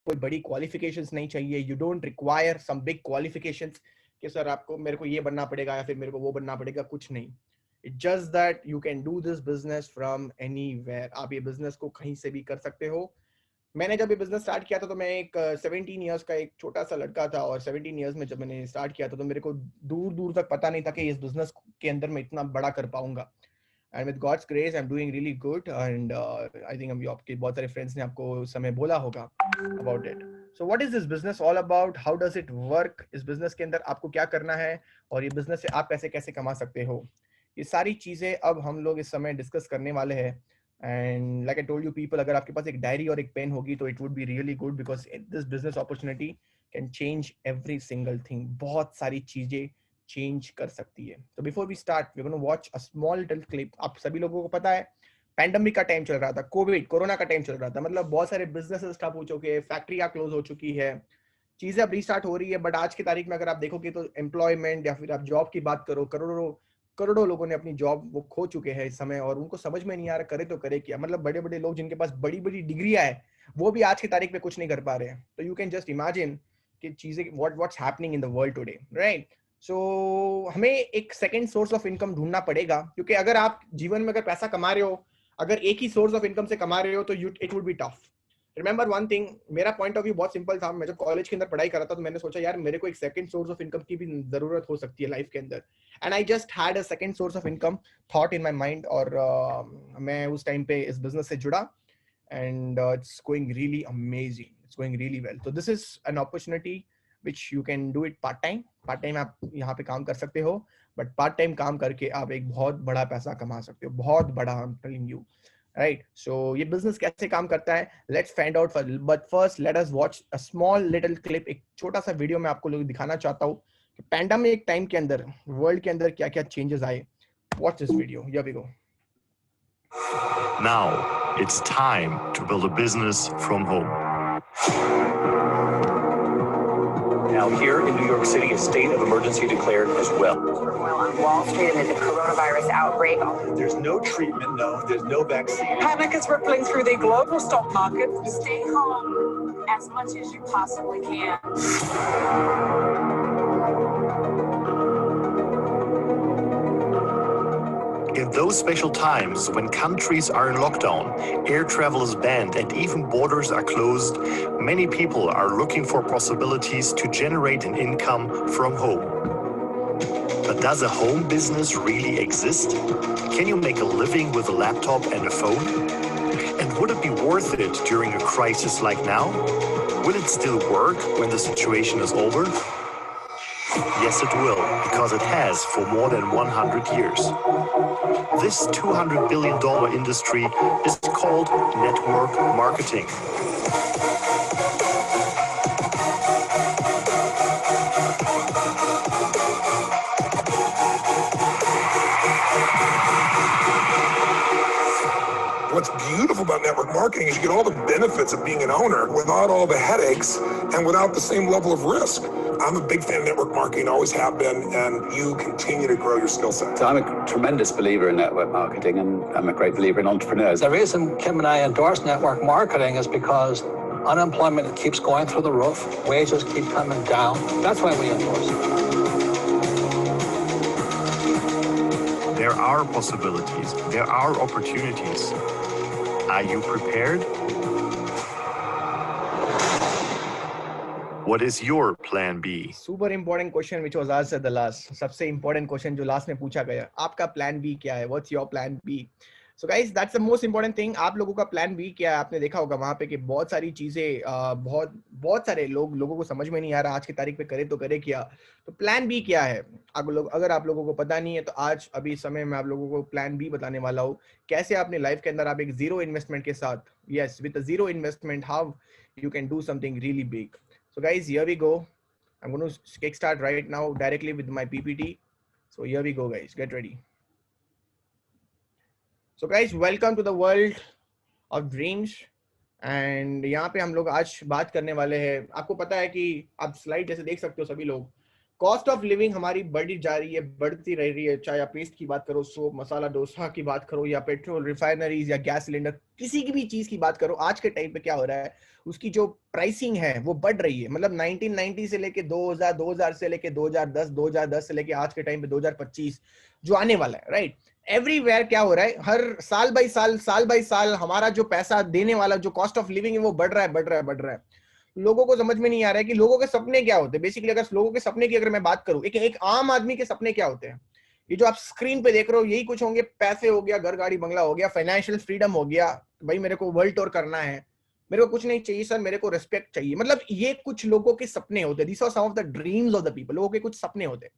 कोई बड़ी क्वालिफिकेशंस नहीं चाहिए. You don't require some big qualifications कि सर आपको मेरे को ये बनना पड़ेगा या फिर मेरे को वो बनना पड़ेगा. कुछ नहीं. It's just that you can do this business from anywhere. आप ये बिजनेस को कहीं से भी कर सकते हो. मैंने जब ये बिजनेस स्टार्ट किया था तो मैं एक 17 इयर्स का एक छोटा सा लड़का था, और 17 इयर्स में जब मैंने स्टार्ट किया था तो मेरे को दूर दूर तक पता नहीं था कि इस बिजनेस के अंदर मैं इतना बड़ा कर पाऊंगा. And with God's grace I am doing really good. And I think अभी आपके बहुत सारे फ्रेंड्स ने आपको उस समय बोला होगा about it. So what is this business all about, how does it work, इस बिजनेस के अंदर आपको क्या करना है और ये बिजनेस से आप कैसे कैसे कमा सकते हो, ये सारी चीजें अब हम लोग इस समय डिस्कस करने वाले हैं. And like I told you people, अगर आपके पास एक डायरी और एक पेन होगी तो it would be really good, because this business opportunity can change every single thing. बहुत सारी चीजें चेंज कर सकती है. तो before we start we gonna watch a small little clip. आप सभी लोगों को पता है पैंडेमिक का टाइम चल रहा था, कोरोना का टाइम चल रहा था. मतलब बहुत सारे बिजनेसेस ठप हो चुके हैं, फैक्ट्रियां क्लोज हो चुकी है, चीजें अब रीस्टार्ट हो रही है. बट आज की तारीख में अगर आप देखोगे तो एम्प्लॉयमेंट या फिर आप जॉब की बात करो, करोड़ों करोड़ों लोगों ने अपनी जॉब वो खो चुके हैं इस समय, और उनको समझ में नहीं आ रहा करे तो करे क्या. मतलब बड़े बड़े लोग जिनके पास बड़ी बड़ी डिग्रियां है वो भी आज की तारीख में कुछ नहीं कर पा रहे हैं. तो यू कैन जस्ट इमेजिन कि चीजें what's happening in the world today, right. So हमें एक सेकंड सोर्स ऑफ इनकम ढूंढना पड़ेगा, क्योंकि अगर आप जीवन में अगर पैसा कमा रहे हो, अगर एक ही सोर्स ऑफ इनकम से कमा रहे हो तो it would be tough. Remember one thing, मेरा पॉइंट ऑफ व्यू बहुत सिंपल था. मैं जब कॉलेज के अंदर पढ़ाई कर रहा था तो मैंने सोचा यार मेरे को एक सेकंड सोर्स ऑफ इनकम की भी जरूरत हो सकती है लाइफ के अंदर. And I just had a second source of income thought in my mind, और मैं उस टाइम पे इस बिजनेस से जुड़ा. And it's going really amazing, it's going really well. तो this is an opportunity which you can do it part time आप यहाँ पे काम कर सकते हो, बट पार्ट टाइम काम करके आप एक बहुत बड़ा पैसा कमा सकते हो, बहुत बड़ा. I am telling you, right. So ये बिजनेस कैसे काम करता है, let's find out. But first let us watch a small little clip. एक छोटा सा वीडियो मैं आपको लोग दिखाना चाहता हूँ कि पैंडेमिक टाइम के अंदर वर्ल्ड के अंदर क्या क्या चेंजेस आए. Watch this video. Here we go. Now it's time to build a business from home. Now here in New York City, a state of emergency declared as well. Turmoil on Wall Street amid the coronavirus outbreak. There's no treatment known. There's no vaccine. Panic is rippling through the global stock market. Stay home as much as you possibly can. In those special times when countries are in lockdown, air travel is banned and even borders are closed, many people are looking for possibilities to generate an income from home. But does a home business really exist? Can you make a living with a laptop and a phone? And would it be worth it during a crisis like now? Will it still work when the situation is over? Yes, it will, because it has for more than 100 years. This $200 billion industry is called network marketing. What's beautiful about network marketing is you get all the benefits of being an owner without all the headaches and without the same level of risk. I'm a big fan of network marketing, always have been, and you continue to grow your skill set. So I'm a tremendous believer in network marketing, and I'm a great believer in entrepreneurs. The reason Kim and I endorse network marketing is because unemployment keeps going through the roof, wages keep coming down. That's why we endorse it. There are possibilities. There are opportunities. Are you prepared? What is your plan B? Super important question which was asked at the last. सबसे important question जो last में पूछा गया, आपका plan B क्या है? What's your plan B? So guys, that's the most important thing. आप लोगों का plan B क्या है? आपने देखा होगा वहाँ पे कि बहुत सारी चीजें बहुत सारे लोगों को समझ में नहीं आ रहा आज की तारीख पे करे तो करे क्या. तो plan B क्या है? अगर आप लोगों को पता नहीं है तो आज अभी समय में आप लोगों को plan B बताने वाला हूँ. कैसे अपने लाइफ के अंदर आप एक जीरो इन्वेस्टमेंट के साथ, yes, with a zero investment, how you can do something really big. So guys, here we go. I'm going to kickstart right now directly with my PPT. So here we go guys, get ready. So guys, welcome to the world of dreams. And यहाँ पे हम लोग आज बात करने वाले हैं. आपको पता है कि आप स्लाइड जैसे देख सकते हो सभी लोग, कॉस्ट ऑफ लिविंग हमारी बढ़ी जा रही है, बढ़ती रह रही है, चाहे आप पेस्ट की बात करो, सोप, मसाला डोसा की बात करो, या पेट्रोल, रिफाइनरीज या गैस सिलेंडर, किसी की भी चीज की बात करो, आज के टाइम पे क्या हो रहा है, उसकी जो प्राइसिंग है वो बढ़ रही है। मतलब 1990 से लेके 2000, 2000 से लेके 2010, 2010 से लेके आज के टाइम पे 2025 जो आने वाला है, राइट, एवरीवेयर क्या हो रहा है, हर साल बाई साल हमारा जो पैसा देने वाला जो कॉस्ट ऑफ लिविंग है वो बढ़ रहा है। लोगों को समझ में नहीं आ रहा है कि लोगों के सपने क्या होते हैं। बेसिकली अगर लोगों के सपने की अगर मैं बात करूं, एक आम आदमी के सपने क्या होते हैं, ये जो आप स्क्रीन पे देख रहे हो यही कुछ होंगे। पैसे हो गया, घर गाड़ी बंगला हो गया, फाइनेंशियल फ्रीडम हो गया, भाई मेरे को वर्ल्ड टूर करना है, मेरे को कुछ नहीं चाहिए सर, मेरे को रिस्पेक्ट चाहिए। मतलब ये कुछ लोगों के सपने होते हैं। These are some of the dreams of the people. लोगों के कुछ सपने होते हैं।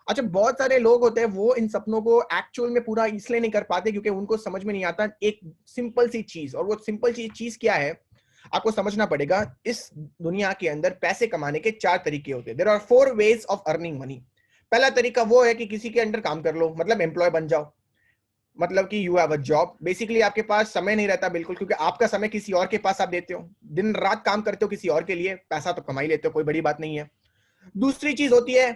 अच्छा, बहुत सारे लोग होते हैं वो इन सपनों को एक्चुअल में पूरा इसलिए नहीं कर पाते क्योंकि उनको समझ में नहीं आता एक सिंपल सी चीज। और वो सिंपल सी चीज क्या है, आपको समझना पड़ेगा। इस दुनिया के अंदर पैसे कमाने के 4 तरीके होते हैं। There are 4 ways of earning money. पहला तरीका वो है कि किसी के अंडर काम कर लो, मतलब एम्प्लॉय बन जाओ, मतलब कि you have a job. Basically आपके पास समय नहीं रहता बिल्कुल, क्योंकि आपका समय किसी और के पास आप देते हो, दिन रात काम करते हो किसी और के लिए, पैसा तो कमा ही लेते हो, कोई बड़ी बात नहीं है। दूसरी चीज होती है,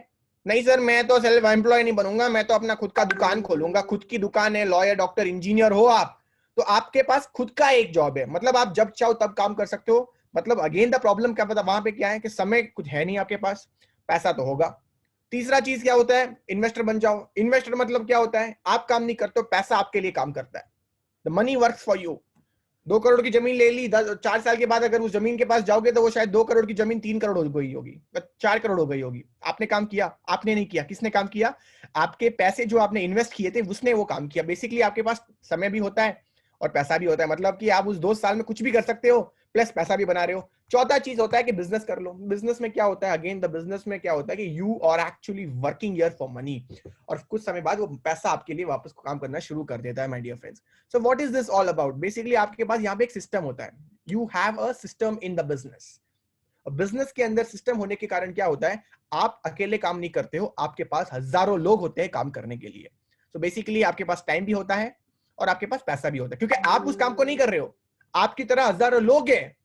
नहीं सर मैं तो सेल्फ एम्प्लॉय नहीं बनूंगा, मैं तो अपना खुद का दुकान खोलूंगा। खुद की दुकान है, लॉयर, डॉक्टर, इंजीनियर हो आप, तो आपके पास खुद का एक जॉब है, मतलब आप जब चाहो तब काम कर सकते हो। मतलब अगेन द प्रॉब्लम क्या पता वहां पे क्या है कि समय कुछ है नहीं आपके पास, पैसा तो होगा। तीसरा चीज क्या होता है, इन्वेस्टर बन जाओ। इन्वेस्टर मतलब क्या होता है, आप काम नहीं करते हो, पैसा आपके लिए काम करता है। The money works for you. 2 crore की जमीन ले ली, 4 साल के बाद अगर उस जमीन के पास जाओगे तो वो शायद 2 करोड़ की जमीन 3 करोड़ हो गई होगी, 4 करोड़ हो गई होगी। आपने काम किया? आपने नहीं किया। किसने काम किया? आपके पैसे जो आपने इन्वेस्ट किए थे उसने वो काम किया। बेसिकली आपके पास समय भी होता है और पैसा भी होता है, मतलब कि आप उस 2 साल में कुछ भी कर सकते हो, प्लस पैसा भी बना रहे हो। चौथा चीज होता है कि बिजनेस कर लो। बिजनेस में क्या होता है, अगेन द बिजनेस में क्या होता है कि you are actually working here for money, और कुछ समय बाद वो पैसा आपके लिए वापस काम करना शुरू कर देता है, my dear friends. So what is this all about? Basically आपके पास यहाँ पे एक सिस्टम होता है। You have a system in the business. Business के अंदर सिस्टम होने के कारण क्या होता है, आप अकेले काम नहीं करते हो, आपके पास हजारों लोग होते हैं काम करने के लिए। सो बेसिकली आपके पास टाइम भी होता है और आपके पास पैसा भी होता है, क्योंकि आप उस काम को नहीं कर रहे हो, आपकी तरह हजारों लोग हैं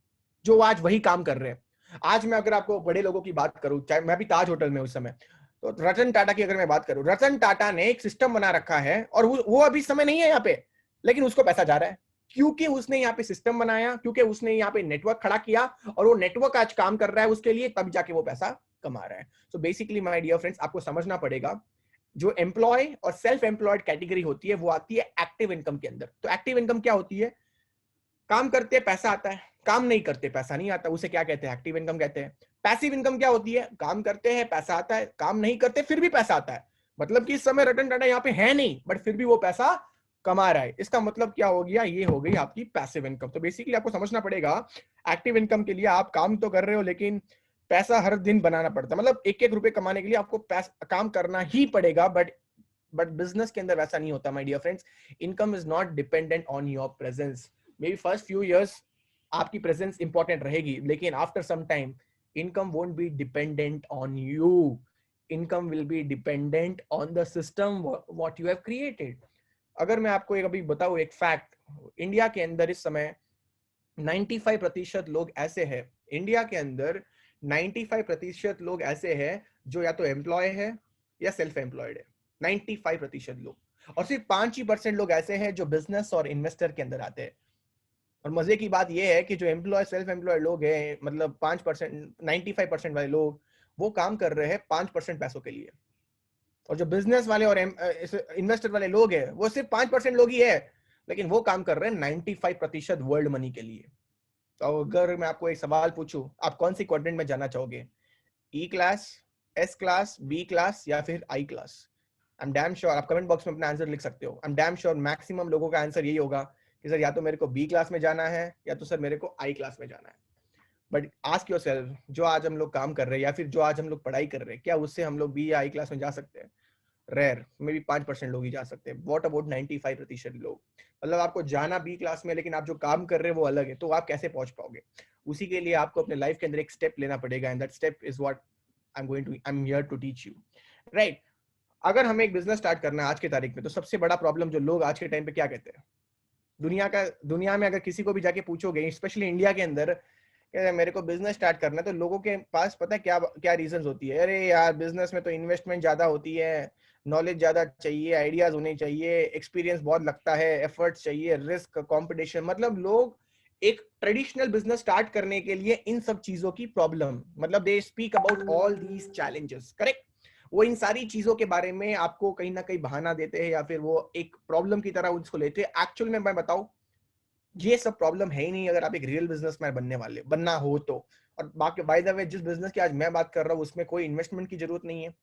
जो आज वही काम कर रहे हैं। आज मैं अगर आपको बड़े लोगों की बात करूं, चाहे मैं भी ताज होटल में उस समय, तो रतन टाटा की अगर मैं बात करूं, रतन टाटा ने एक सिस्टम बना रखा है और वो अभी समय नहीं है यहाँ पे, लेकिन उसको पैसा जा रहा है क्योंकि उसने यहाँ पे सिस्टम बनाया, क्योंकि उसने यहाँ पे नेटवर्क खड़ा किया और वो नेटवर्क आज काम कर रहा है उसके लिए, तब जाके वो पैसा कमा रहा है। So basically my dear friends, आपको समझना पड़ेगा जो एम्प्लॉय और सेल्फ एम्प्लॉयड कैटेगरी होती है वो आती है एक्टिव इनकम के अंदर। तो एक्टिव इनकम क्या होती है, काम करते हैं पैसा आता है, काम नहीं करते पैसा नहीं आता, उसे क्या कहते हैं, एक्टिव इनकम कहते हैं। पैसिव इनकम क्या होती है, काम करते हैं पैसा आता है, काम नहीं करते फिर भी पैसा आता है, मतलब कि इस समय रतन टाटा यहाँ पे है नहीं बट फिर भी वो पैसा कमा रहा है। इसका मतलब क्या हो गया, ये हो गई आपकी पैसिव इनकम। तो बेसिकली आपको समझना पड़ेगा, एक्टिव इनकम के लिए आप काम तो कर रहे हो लेकिन पैसा हर दिन बनाना पड़ता है, मतलब 1-1 रुपए कमाने के लिए आपको काम करना ही पड़ेगा। बट बिजनेस के अंदर वैसा नहीं होता my dear friends. Income is not dependent on your presence. May be first few years आपकी प्रेजेंस इंपॉर्टेंट रहेगी, लेकिन after some time income won't be dependent on you, income will be dependent on the system what you have created. अगर मैं आपको एक अभी बताऊं एक फैक्ट, इंडिया के अंदर इस समय 95% लोग ऐसे हैं, इंडिया के अंदर 95% लोग ऐसे हैं जो या तो एम्प्लॉय है या सेल्फ एम्प्लॉयड है, 95% लोग। और सिर्फ 5% लोग ऐसे हैं जो बिजनेस और इन्वेस्टर के अंदर आते हैं। और मजे की बात यह है कि जो एम्प्लॉय सेल्फ एम्प्लॉयड लोग हैं, मतलब 5%, 95% वाले लोग वो काम कर रहे हैं 5% पैसों के लिए, और जो बिजनेस वाले और इन्वेस्टर वाले लोग हैं वो सिर्फ 5% लोग ही है, लेकिन वो काम कर रहे हैं 95% वर्ल्ड मनी के लिए। तो अगर मैं आपको एक सवाल पूछूं, आप कौन सी क्वाड्रेंट में जाना चाहोगे, E class, S class, B class या फिर I class? I am damn sure, आप कमेंट बॉक्स में अपना आंसर लिख सकते हो। I am damn sure maximum लोगों का आंसर यही होगा कि सर या तो मेरे को बी क्लास में जाना है या तो सर मेरे को आई क्लास में जाना है। बट आस्क योरसेल्फ, जो आज हम लोग काम कर रहे हैं या फिर जो आज हम लोग पढ़ाई कर रहे हैं, क्या उससे हम लोग बी या आई क्लास में जा सकते हैं? रेयर, मे बी 5% लोग ही जा सकते हैं। व्हाट अबाउट 95% लोग? मतलब आपको जाना बी क्लास में, लेकिन आप जो काम कर रहे हैं वो अलग है, तो आप कैसे पहुंच पाओगे? उसी के लिए आपको अपने लाइफ के अंदर एक स्टेप लेना पड़ेगा, and that step is what I am here to teach you, right? अगर हमें एक बिजनेस स्टार्ट करना है आज की तारीख में, तो सबसे बड़ा प्रॉब्लम जो लोग आज के टाइम पे क्या कहते हैं, दुनिया में अगर किसी को भी जाके पूछोगे, स्पेशली इंडिया के अंदर, कि मेरे को बिजनेस स्टार्ट करना है, तो लोगों के पास पता है क्या क्या रीजंस होती है, अरे यार बिजनेस में तो इन्वेस्टमेंट ज्यादा होती है, नॉलेज ज्यादा चाहिए, आइडियाज होने चाहिए, एक्सपीरियंस बहुत लगता है, एफर्ट्स चाहिए, रिस्क, कंपटीशन, मतलब लोग एक ट्रेडिशनल बिजनेस स्टार्ट करने के लिए इन सब चीजों की प्रॉब्लम, मतलब they speak about all these challenges, correct. वो इन सारी चीजों के बारे में आपको कहीं ना कहीं बहाना देते हैं या फिर वो एक प्रॉब्लम की तरह उसको लेते हैं। एक्चुअल में मैं बताऊं, ये सब प्रॉब्लम है ही नहीं अगर आप एक रियल बिजनेसमैन बनना हो तो। और बाकी बाय द वे, जिस बिजनेस की आज मैं बात कर रहा हूँ उसमें कोई इन्वेस्टमेंट की जरूरत नहीं है,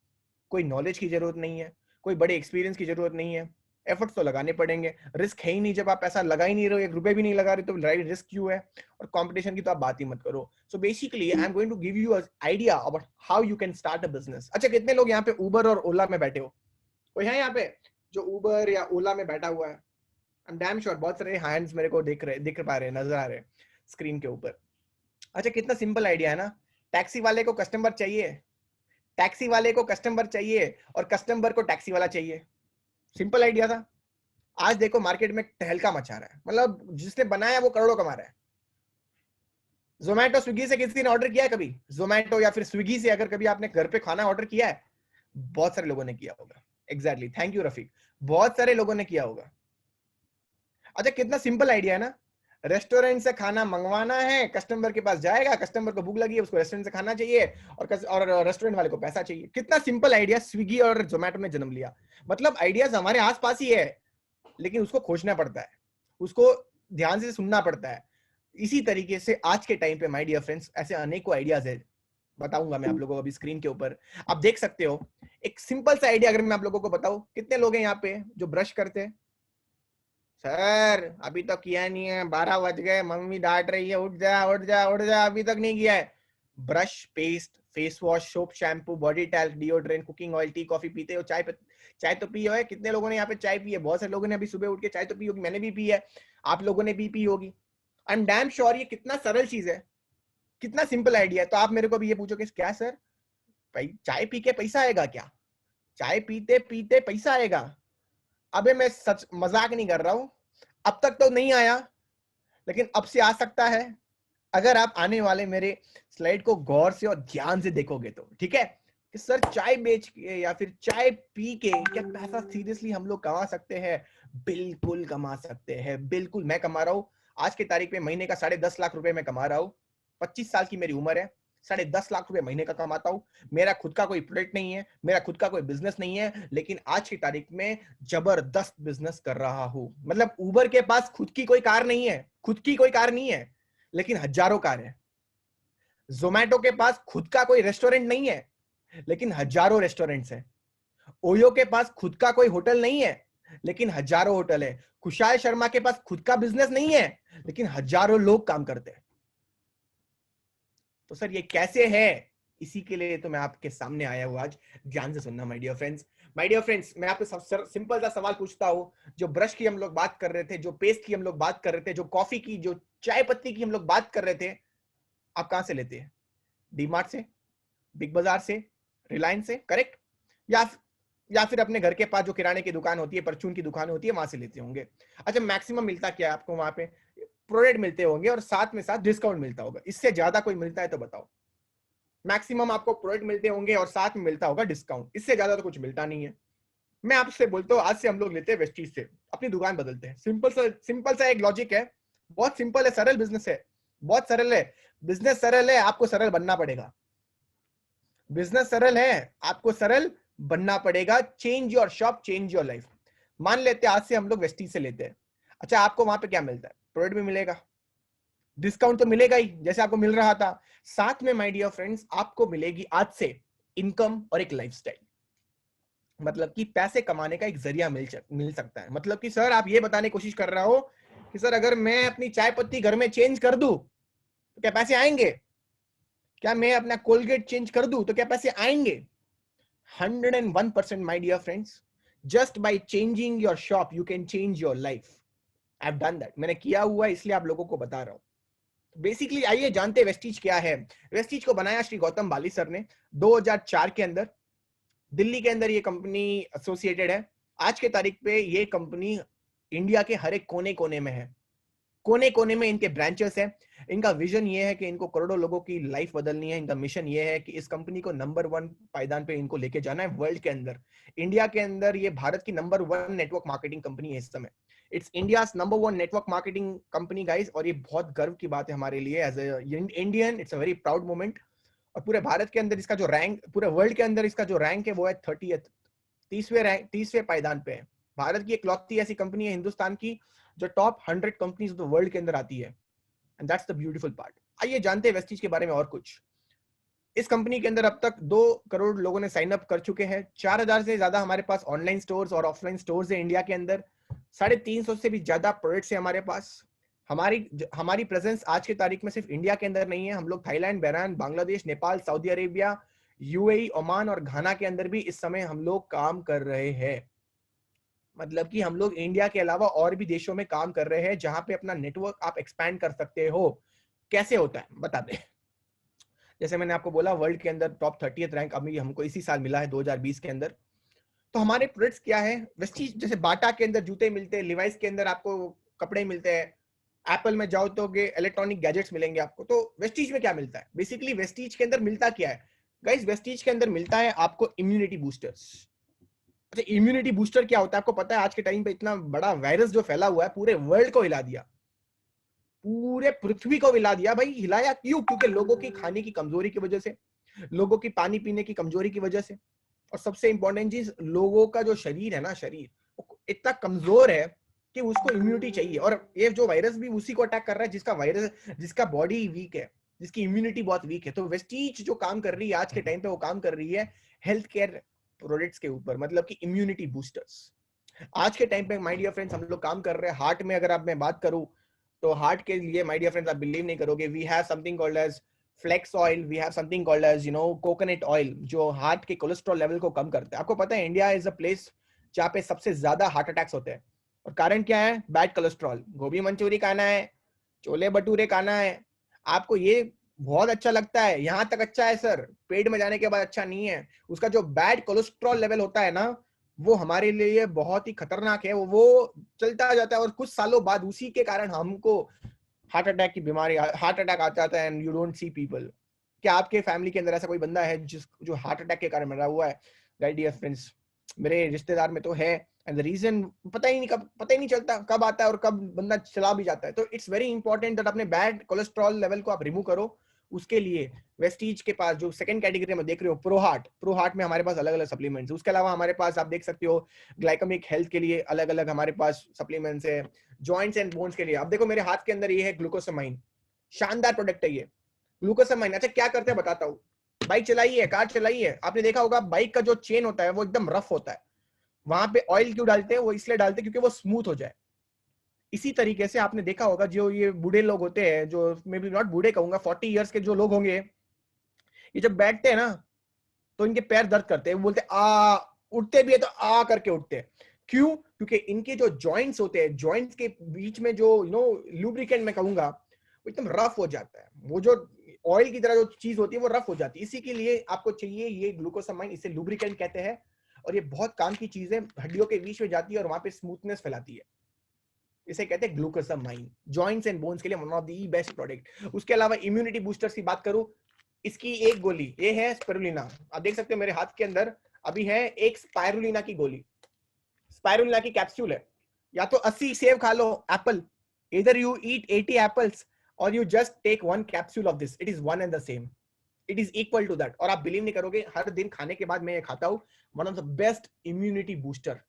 कोई नॉलेज की जरूरत नहीं है, कोई बड़े एक्सपीरियंस की जरूरत नहीं है, एफर्ट्स तो लगाने पड़ेंगे, रिस्क है ही नहीं, जब आप पैसा लगा ही नहीं रहे हो, 1 रुपए भी नहीं लगा रहे तो रिस्क क्यों है, और कंपटीशन की तो आप बात ही मत करो। So basically I am going to give you a idea about how you can start a business. अच्छा, कितने लोग यहाँ पे उबर और ओला में बैठे हो? कोई है यहाँ पे जो उबर या ओला में बैठा हुआ है? आई एम डैम श्योर बहुत सारे हैंड्स मेरे को दिख पा रहे हैं, नजर आ रहे हैं स्क्रीन के ऊपर। अच्छा, कितना सिंपल आइडिया है ना, टैक्सी वाले को कस्टमर चाहिए, टैक्सी वाले को कस्टमर चाहिए और कस्टमर को टैक्सी वाला चाहिए, सिंपल आइडिया था। आज देखो मार्केट में तहलका मचा रहा है, मतलब जिसने बनाया वो करोड़ों कमा रहा है। जोमैटो स्विगी से किसी ने ऑर्डर किया है कभी? जोमैटो या फिर स्विगी से अगर कभी आपने घर पे खाना ऑर्डर किया है? बहुत सारे लोगों ने किया होगा। एग्जैक्टली, थैंक यू रफीक, बहुत सारे लोगों ने किया होगा। अच्छा, कितना सिंपल आइडिया है ना, रेस्टोरेंट से खाना मंगवाना है, कस्टमर के पास जाएगा, कस्टमर को भूख लगी है, उसको रेस्टोरेंट से खाना चाहिए और रेस्टोरेंट वाले को पैसा चाहिए। कितना सिंपल आइडिया स्विगी और जोमैटो ने जन्म लिया। मतलब आइडियाज हमारे आसपास ही है, लेकिन उसको खोजना पड़ता है, उसको ध्यान से सुनना पड़ता है। इसी तरीके से आज के टाइम पे माय डियर फ्रेंड्स ऐसे अनेकों आइडियाज है, बताऊंगा मैं आप लोगों को अभी स्क्रीन के ऊपर, आप देख सकते हो। एक सिंपल सा आइडिया अगर मैं आप लोगों को बताऊं, कितने लोग हैं यहाँ पे जो ब्रश करते हैं? सर अभी तो किया नहीं है, 12 बज गए, मम्मी डांट रही है, उठ जा उठ जा उठ जा, अभी तक नहीं किया है। Brush, paste, face wash, soap, shampoo, body talc, deodorant, cooking oil, T, coffee पीते हो? चाय तो पी हो है? कितने लोगों ने यहाँ पे चाय पी है? बहुत सारे लोगों ने अभी सुबह उठ के चाय तो पी होगी, मैंने भी पी है, आप लोगों ने भी पी होगी। आई एम डैम श्योर ये कितना सरल चीज है, कितना सिंपल आइडिया है। तो आप मेरे को भी ये पूछो कि क्या सर चाय पी के पैसा आएगा क्या? चाय पीते पीते पैसा आएगा? अबे मैं सच मजाक नहीं कर रहा हूं, अब तक तो नहीं आया, लेकिन अब से आ सकता है अगर आप आने वाले मेरे स्लाइड को गौर से और ध्यान से देखोगे तो। ठीक है कि सर चाय बेच के या फिर चाय पी के क्या पैसा सीरियसली हम लोग कमा सकते हैं? बिल्कुल कमा सकते हैं, बिल्कुल। मैं कमा रहा हूं आज की तारीख में महीने का 10.5 लाख रुपए मैं कमा रहा हूं। 25 साल की मेरी उम्र है, 10.5 लाख रुपए महीने का कमाता हूं। मेरा खुद का कोई प्रोडक्ट नहीं है, मेरा खुद का कोई बिजनेस नहीं है, लेकिन आज की तारीख में जबरदस्त बिजनेस कर रहा हूं। मतलब उबर के पास खुद की कोई कार नहीं है, खुद की कोई कार नहीं है, लेकिन हजारों कार है। जोमैटो के पास खुद का कोई रेस्टोरेंट नहीं है, लेकिन हजारों रेस्टोरेंट्स हैं। ओयो के पास खुद का कोई होटल नहीं है, लेकिन हजारों होटल है। खुशाल शर्मा के पास खुद का बिजनेस नहीं है, लेकिन हजारों लोग काम करते हैं। तो सर ये कैसे है, इसी के लिए तो मैं आपके सामने आया हूं आज। ध्यान से सुनना my dear friends. My dear friends, मैं आपसे सिंपल सा सवाल पूछता हूं। जो ब्रश की हम लोग बात कर रहे थे, जो पेस्ट की हम लोग बात कर रहे थे, जो कॉफी की, जो चाय पत्ती की हम लोग बात कर रहे थे, आप कहां से लेते हैं? डीमार्ट से, बिग बाजार से, रिलायंस से, करेक्ट? या फिर अपने घर के पास जो किराने की दुकान होती है, परचून की दुकान होती है, वहां से लेते होंगे। अच्छा, मैक्सिमम मिलता क्या है आपको वहां पे? प्रोडक्ट मिलते होंगे और साथ में साथ डिस्काउंट मिलता होगा। इससे ज्यादा कोई मिलता है तो बताओ? मैक्सिमम आपको प्रोडक्ट मिलते होंगे और साथ में मिलता होगा डिस्काउंट, इससे ज्यादा तो कुछ मिलता नहीं है। मैं आपसे बोलता हूँ आज से हम लोग लेते हैं वेस्टीज से, अपनी दुकान बदलते हैं। सिंपल सा एक लॉजिक है, बहुत सिंपल है, सरल बिजनेस है, बहुत सरल है। बिजनेस सरल है, आपको सरल बनना पड़ेगा। बिजनेस सरल है, आपको सरल बनना पड़ेगा। Change your shop, change your life. मान लेते हैं आज से हम लोग वेस्टीज से लेते हैं। अच्छा, आपको वहां पे क्या मिलता है? प्रोडक्ट भी मिलेगा, डिस्काउंट तो मिलेगा ही जैसे आपको मिल रहा था। साथ में माय डियर फ्रेंड्स आपको मिलेगी आज से इनकम और एक लाइफस्टाइल। मतलब कि पैसे कमाने का एक जरिया मिल सकता है। मतलब कि सर आप ये बताने की कोशिश कर रहा हो कि सर अगर मैं अपनी चाय पत्ती घर में चेंज कर दूं तो क्या पैसे आएंगे? क्या मैं अपना कोलगेट चेंज कर दूं तो क्या पैसे आएंगे? 101% my dear friends, just by changing your shop you can change your life. I have done that, मैंने किया हुआ है, इसलिए आप लोगों को बता रहा हूं। बेसिकली आइए जानते हैं वेस्टीज क्या है। वेस्टीज को बनाया श्री गौतम बाली सर ने 2004 के अंदर। दिल्ली के अंदर ये कंपनी एसोसिएटेड है। आज के तारीख पे ये कंपनी इंडिया के हर एक कोने कोने में है। कोने कोने में इनके ब्रांचेस हैं। इनका विजन ये है कि इनको करोड़ों लोगों की लाइफ बदलनी है। इनका मिशन ये है कि इस कंपनी को नंबर 1 पायदान पे इनको लेके जाना है वर्ल्ड के अंदर। इंडिया के अंदर ये भारत की नंबर 1 नेटवर्क मार्केटिंग कंपनी है इस समय। It's India's number 1 network marketing company guys, और ये बहुत गर्व की बात है हमारे लिए as a Indian. It's a very proud moment. और पूरे भारत के अंदर इसका जो रैंक, पूरे वर्ल्ड के अंदर इसका जो रैंक है वो है 30वें रैंक, 30वें पायदान पे है। भारत की इकलौती ऐसी कंपनी है हिंदुस्तान की जो top 100 companies of the world के अंदर आती है। And that's the beautiful part. आइए जानते हैं वेस्टीज के बारे में और कुछ। इस कंपनी के अंदर अब तक 2 करोड़ लोगों ने साइन अप कर चुके हैं। 4000 से ज्यादा हमारे पास ऑनलाइन स्टोर्स और ऑफलाइन स्टोर्स है इंडिया के अंदर। 350 से भी ज्यादा प्रोडक्ट्स है हमारे पास। हमारी प्रेजेंस आज की तारीख में सिर्फ इंडिया के अंदर नहीं है, हम लोग Thailand, Bahrain, Bangladesh, Nepal, Saudi Arabia, UAE, Oman और घाना के अंदर भी इस समय हम लोग काम कर रहे हैं। मतलब कि हम लोग इंडिया के अलावा और भी देशों में काम कर रहे हैं जहां पे अपना नेटवर्क आप एक्सपैंड कर सकते हो। कैसे होता है बता दे। जैसे मैंने आपको बोला वर्ल्ड के अंदर टॉप 30th रैंक अभी हमको इसी साल मिला है 2020 के अंदर। तो हमारे प्रोडक्ट्स क्या है वेस्टीज, जैसे बाटा के अंदर जूते मिलते हैं, लिवाइस के अंदर आपको कपड़े मिलते हैं, एप्पल में जाओ तो इलेक्ट्रॉनिक गैजेट्स मिलेंगे आपको। तो वेस्टीज में क्या मिलता है? बेसिकली वेस्टीज के अंदर मिलता क्या है गाइस? वेस्टीज के अंदर मिलता है आपको इम्यूनिटी बूस्टर्स। अच्छा, इम्यूनिटी बूस्टर क्या होता है आपको पता है? आज के टाइम पे इतना बड़ा वायरस जो फैला हुआ है पूरे वर्ल्ड को हिला दिया, पूरे पृथ्वी को हिला दिया। भाई हिलाया क्यों? क्योंकि लोगों की खाने की कमजोरी की वजह से, लोगों की पानी पीने की कमजोरी की वजह से, और सबसे इंपॉर्टेंट चीज लोगों का जो शरीर है ना, शरीर इतना कमजोर है कि उसको इम्यूनिटी चाहिए। और ये जो वायरस भी उसी को अटैक कर रहा है जिसका बॉडी वीक है, जिसकी इम्यूनिटी बहुत वीक है। तो वेस्टीज जो काम कर रही है आज के टाइम पे, वो काम कर रही है हेल्थ केयर प्रोडक्ट्स के ऊपर, मतलब कि इम्यूनिटी बूस्टर्स। आज के टाइम पे माय डियर फ्रेंड्स हम लोग काम कर रहे हैं हार्ट में। अगर आप मैं बात करूं तो हार्ट के लिए माय डियर फ्रेंड्स आप बिलीव नहीं करोगे, we have something called as flax oil, we have something called as coconut oil, जो हार्ट के कोलेस्ट्रॉल लेवल को कम करता है। आपको पता है इंडिया इज अ प्लेस जहाँ पे सबसे ज्यादा हार्ट अटैक्स होते हैं, और कारण क्या है? Bad cholesterol. गोभी मंचूरी खाना है, छोले भटूरे खाना है, आपको ये बहुत अच्छा लगता है, यहां तक अच्छा है सर, पेट में जाने के बाद अच्छा नहीं है। उसका जो बैड कोलेस्ट्रॉल लेवल होता है ना, वो हमारे लिए बहुत ही खतरनाक है। वो चलता जाता है और कुछ सालों बाद उसी के कारण हमको हार्ट अटैक की बीमारी, हार्ट अटैक आ जाता है। And you don't see people. क्या आपके फैमिली के अंदर ऐसा कोई बंदा है जो हार्ट अटैक के कारण मरा हुआ है? डियर फ्रेंड्स, मेरे रिश्तेदार में तो है। एंड द रीजन पता ही नहीं चलता कब आता है और कब बंदा चला भी जाता है। तो इट्स वेरी इंपॉर्टेंट दैट अपने बैड कोलेस्ट्रॉल लेवल को आप रिमूव करो। उसके लिए वेस्टीज के पास जो सेकंड कैटेगरी में देख रहे हो, प्रो हार्ट में हमारे पास अलग अलग सप्लीमेंट्स। उसके अलावा हमारे पास आप देख सकते हो ग्लाइकेमिक हेल्थ के लिए अलग अलग हमारे पास सप्लीमेंट्स है। जॉइंट्स एंड बोन्स के लिए आप देखो मेरे हाथ के अंदर ये है ग्लूकोसामाइन, शानदार प्रोडक्ट है ये ग्लूकोसामाइन। अच्छा क्या करते हैं बताता हूँ। बाइक चलाई है, कार चलाई है, आपने देखा होगा बाइक का जो चेन होता है वो एकदम रफ होता है। वहां पे ऑयल क्यों डालते हैं? वो इसलिए डालते हैं क्योंकि वो स्मूथ हो जाए। इसी तरीके से आपने देखा होगा जो ये बूढ़े लोग होते हैं, जो मे बी नॉट बूढ़े कहूंगा, 40 इयर्स के जो लोग होंगे, ये जब बैठते हैं ना तो इनके पैर दर्द करते हैं। वो बोलते हैं आ, उठते भी है तो आ करके उठते हैं। क्यों? क्योंकि इनके जो जॉइंट्स होते हैं, जॉइंट्स के बीच में जो लुब्रिकेंट मैं कहूंगा वो एकदम रफ हो जाता है। वो जो ऑयल की तरह जो चीज होती है वो रफ हो जाती है। इसी के लिए आपको चाहिए ये ग्लूकोसामाइन, इसे लुब्रिकेंट कहते हैं। और ये बहुत काम की चीज है, हड्डियों के बीच में जाती है और वहां पे स्मूथनेस फैलाती है। इसे कहते हैं ग्लूकोसामाइन, जॉइंट्स एंड बोन्स के लिए one of the best product. उसके अलावा इम्यूनिटी बूस्टर्स की बात करूं, इसकी एक गोली ये है स्पाइरुलिना। आप देख सकते हो मेरे हाथ के अंदर अभी है एक स्पाइरुलिना की गोली, स्पाइरुलिना की कैप्सूल है। या तो 80 सेब खा लो एप्पल, इधर यू ईट 80 एप्पल्स और you just take one capsule of this, it is one and the same, it is equal to that. और आप बिलीव नहीं करोगे, हर दिन खाने के बाद मैं ये खाता हूं, one of the best immunity booster.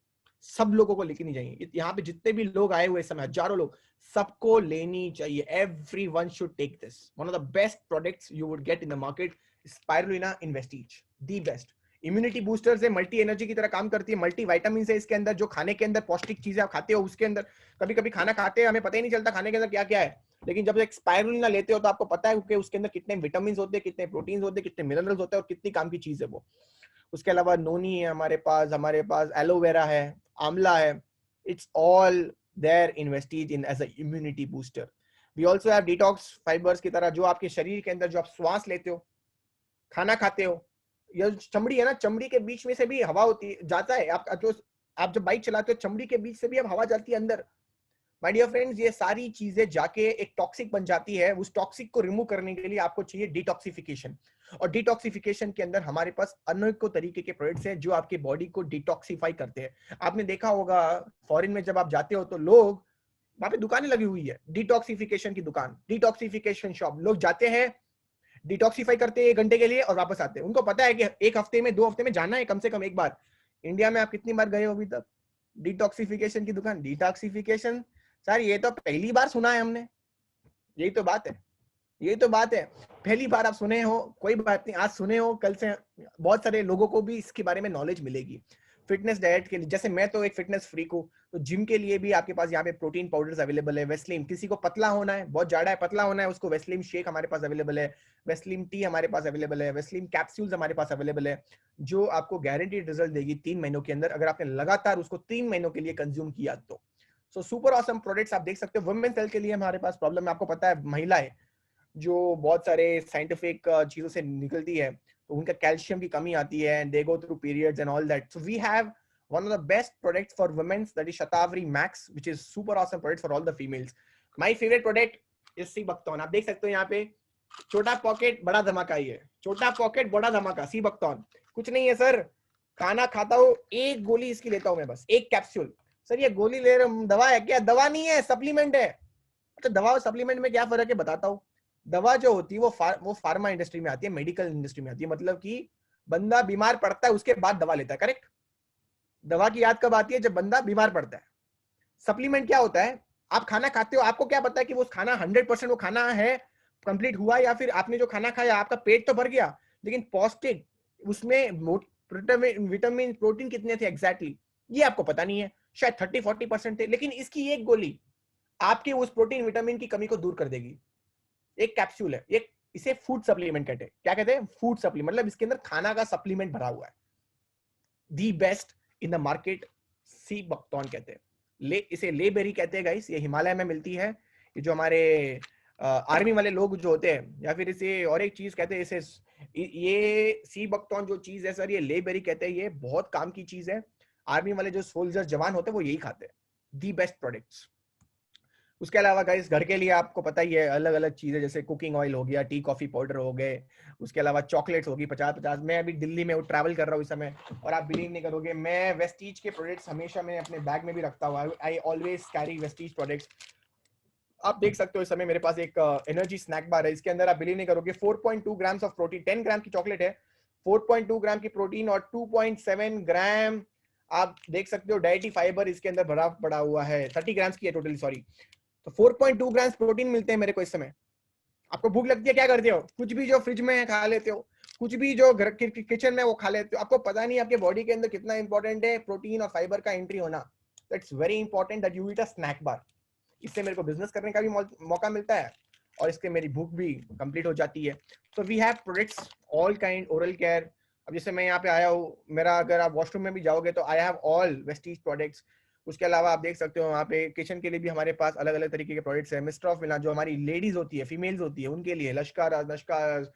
सब लोगों को लेके नहीं चाहिए, यहाँ पे जितने भी लोग आए हुए समय, हजारों लोग, सबको लेनी चाहिए। Everyone should take this, one of the best products you would get in the market, spirulina Vestige, the best immunity booster से। मल्टी एनर्जी की तरह काम करती है, मल्टी विटामिन है इसके अंदर। जो खाने के अंदर पौष्टिक चीजें आप खाते हो उसके अंदर, कभी कभी खाना खाते हैं हमें पता ही नहीं चलता खाने के अंदर क्या क्या है, लेकिन जब एक स्पाइरुलिना लेते हो तो आपको पता है कि उसके अंदर कितने विटामिन होते हैं, कितने प्रोटीन होते हैं, कितने मिनरल्स होते हैं और कितनी काम की चीज है वो। उसके अलावा नोनी है हमारे पास एलोवेरा है, आंवला है, it's all there in Vestige in as a immunity booster. We also have detox fibres की तरह, जो आपके शरीर के अंदर जो आप श्वास लेते हो, खाना खाते हो, ये चमड़ी है ना, चमड़ी के बीच में से भी हवा होती है, जाता है। आप जब बाइक चलाते हो चमड़ी के बीच से भी अब हवा जाती है अंदर, माय डियर फ्रेंड्स, ये सारी चीजें जाके एक टॉक्सिक बन जाती है। उस टॉक्सिक को रिमूव करने के लिए आपको चाहिए डिटॉक्सिफिकेशन, और डिटॉक्सिफिकेशन के अंदर हमारे पास अनेकों तरीके के प्रोडक्ट्स हैं जो आपकी बॉडी को डिटॉक्सिफाई करते हैं। आपने देखा होगा फॉरेन में जब आप जाते हो तो लोग वहां पे दुकानें लगी हुई है, डिटॉक्सिफिकेशन की दुकान, डिटॉक्सिफिकेशन शॉप। लोग जाते हैं, डिटॉक्सिफाई करते हैं 1 घंटे के लिए और वापस आते हैं। उनको पता है कि 1 हफ्ते में 2 हफ्ते में जाना है कम से कम एक बार। इंडिया में आप कितनी बार गए हो अभी तक डिटॉक्सिफिकेशन की दुकान? डिटॉक्सिफिकेशन सर ये तो पहली बार सुना है हमने। यही तो बात है, यही तो बात है, पहली बार आप सुने हो, कोई बात नहीं, आज सुने हो, कल से बहुत सारे लोगों को भी इसके बारे में नॉलेज मिलेगी। फिटनेस डाइट के लिए, जैसे मैं तो एक फिटनेस फ्रीक हूँ, तो जिम के लिए भी आपके पास यहाँ पे प्रोटीन पाउडर्स अवेलेबल है। वेस्लिम, किसी को पतला होना है, बहुत ज्यादा है, पतला होना है, उसको वेस्लिम शेक हमारे पास अवेलेबल है, वेस्लिम टी हमारे पास अवेलेबल है, वेस्लिम कैप्सूल्स हमारे पास अवेलेबल है, जो आपको गारंटीड रिजल्ट देगी 3 महीनों के अंदर, अगर आपने लगातार उसको 3 महीनों के लिए कंज्यूम किया तो। सो सुपर ऑसम प्रोडक्ट्स आप देख सकते हो। वुमेन्स हेल्थ के लिए हमारे पास प्रॉब्लम है, आपको पता है महिलाएं जो बहुत सारे साइंटिफिक चीजों से निकलती है तो उनका कैल्शियम की कमी आती है, they go through periods and all that. So we have one of the best products for women, that is Shatavari Max, which is super awesome product for all the females. My favorite product is सी बकतौन। आप देख सकते हो यहाँ पे छोटा pocket बड़ा धमाका ही है, छोटा पॉकेट बड़ा धमाका, सी बकतौन। कुछ नहीं है सर, खाना खाता हूँ, एक गोली इसकी लेता हूँ मैं, बस एक कैप्सूल। सर ये गोली ले रहा हूँ, दवा है क्या? दवा नहीं है, सप्लीमेंट है। अच्छा, दवा और सप्लीमेंट में क्या फर्क है बताता हूँ। दवा जो होती है वो फार्मा इंडस्ट्री में आती है, मेडिकल इंडस्ट्री में आती है, मतलब कि बंदा बीमार पड़ता है उसके बाद दवा लेता है, करेक्ट? दवा की याद कब आती है? जब बंदा बीमार पड़ता है। सप्लीमेंट क्या होता है? आप खाना खाते हो, आपको क्या पता है कि वो खाना 100% वो खाना है कंप्लीट हुआ, या फिर आपने जो खाना खाया आपका पेट तो भर गया, लेकिन पौष्टिक उसमें विटामिन प्रोटीन कितने थे एग्जैक्टली ये आपको पता नहीं है, शायद 30-40% थे, लेकिन इसकी एक गोली आपके उस प्रोटीन विटामिन की कमी को दूर कर देगी। एक कैप्सूल है, एक इसे फूड सप्लीमेंट कहते हैं। क्या कहते हैं? फूड सप्लीमेंट, मतलब इसके अंदर खाना का सप्लीमेंट भरा हुआ है। The best in the market, sea buckthorn कहते हैं। इसे लेबेरी कहते हैं गाइस, ये हिमालय में मिलती है। ये जो हमारे आर्मी वाले लोग जो होते हैं, या फिर इसे और एक चीज कहते हैं, इसे ये सी बकतौन जो चीज है सर, ये लेबेरी कहते हैं। ये बहुत काम की चीज है, आर्मी वाले जो सोल्जर जवान होते हैं वो यही खाते हैं। The best products. उसके अलावा गाइस घर के लिए आपको पता ही है अलग अलग चीजें, जैसे कुकिंग ऑयल हो गया, टी कॉफी पाउडर हो गए, उसके अलावा चॉकलेट्स होगी 50-50। मैं अभी दिल्ली में ट्रैवल कर रहा हूँ इस समय, और आप बिलीव नहीं करोगे, मैं वेस्टीज के प्रोडक्ट्स हमेशा मैं अपने बैग में भी रखता हूँ। I always carry Vestige products. आप देख सकते हो इस समय मेरे पास एक एनर्जी स्नैक बार है, इसके अंदर आप बिलीव नहीं करोगे 4.2 ग्राम्स ऑफ प्रोटीन। 10 ग्राम की चॉकलेट है, 4.2 ग्राम की प्रोटीन और 2.7 ग्राम आप देख सकते हो डाइटरी फाइबर इसके अंदर भरा पड़ा हुआ है। 30 ग्राम्स की है टोटली, सॉरी। तो 4.2 ग्राम प्रोटीन मिलते हैं मेरे को इस समय। आपको भूख लगती है, क्या करते हो? कुछ भी जो फ्रिज में है खा लेते हो, कुछ भी जो घर किचन में वो खा लेते हो। आपको पता नहीं आपके बॉडी के अंदर कितना इंपॉर्टेंट है प्रोटीन और फाइबर का एंट्री होना। That's very important that you eat a snack bar. इससे मेरे को बिजनेस करने का भी मौका मिलता है और इससे मेरी भूख भी कंप्लीट हो जाती है। तो we have products all kind, oral care. अब जैसे मैं यहाँ पे आया हूँ, मेरा अगर आप वॉशरूम में भी जाओगे तो I have all Vestige products. उसके अलावा आप देख सकते हो वहाँ पे किचन के लिए भी हमारे पास अलग अलग तरीके के प्रोडक्ट्स है। मिस्टर ऑफ मिलान जो हमारी लेडीज होती है, फीमेल्स होती है, उनके लिए लश्कर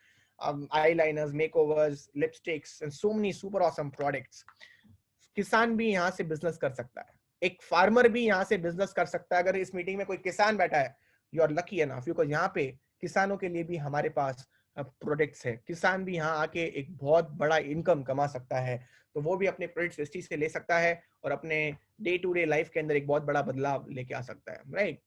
eyeliners, makeovers, lipsticks and so many super awesome products. किसान भी यहाँ से बिजनेस कर सकता है, एक फार्मर भी यहाँ से बिजनेस कर सकता है। अगर इस मीटिंग में कोई किसान बैठा है, you are lucky enough, because यहाँ पे किसानों के लिए भी हमारे पास प्रोडक्ट्स है। किसान भी यहाँ आके एक बहुत बड़ा इनकम कमा सकता है, तो वो भी अपने प्रोडक्ट्स वेस्टीज से ले सकता है और अपने डे टू डे लाइफ के अंदर एक बहुत बड़ा बदलाव लेके आ सकता है, राइट?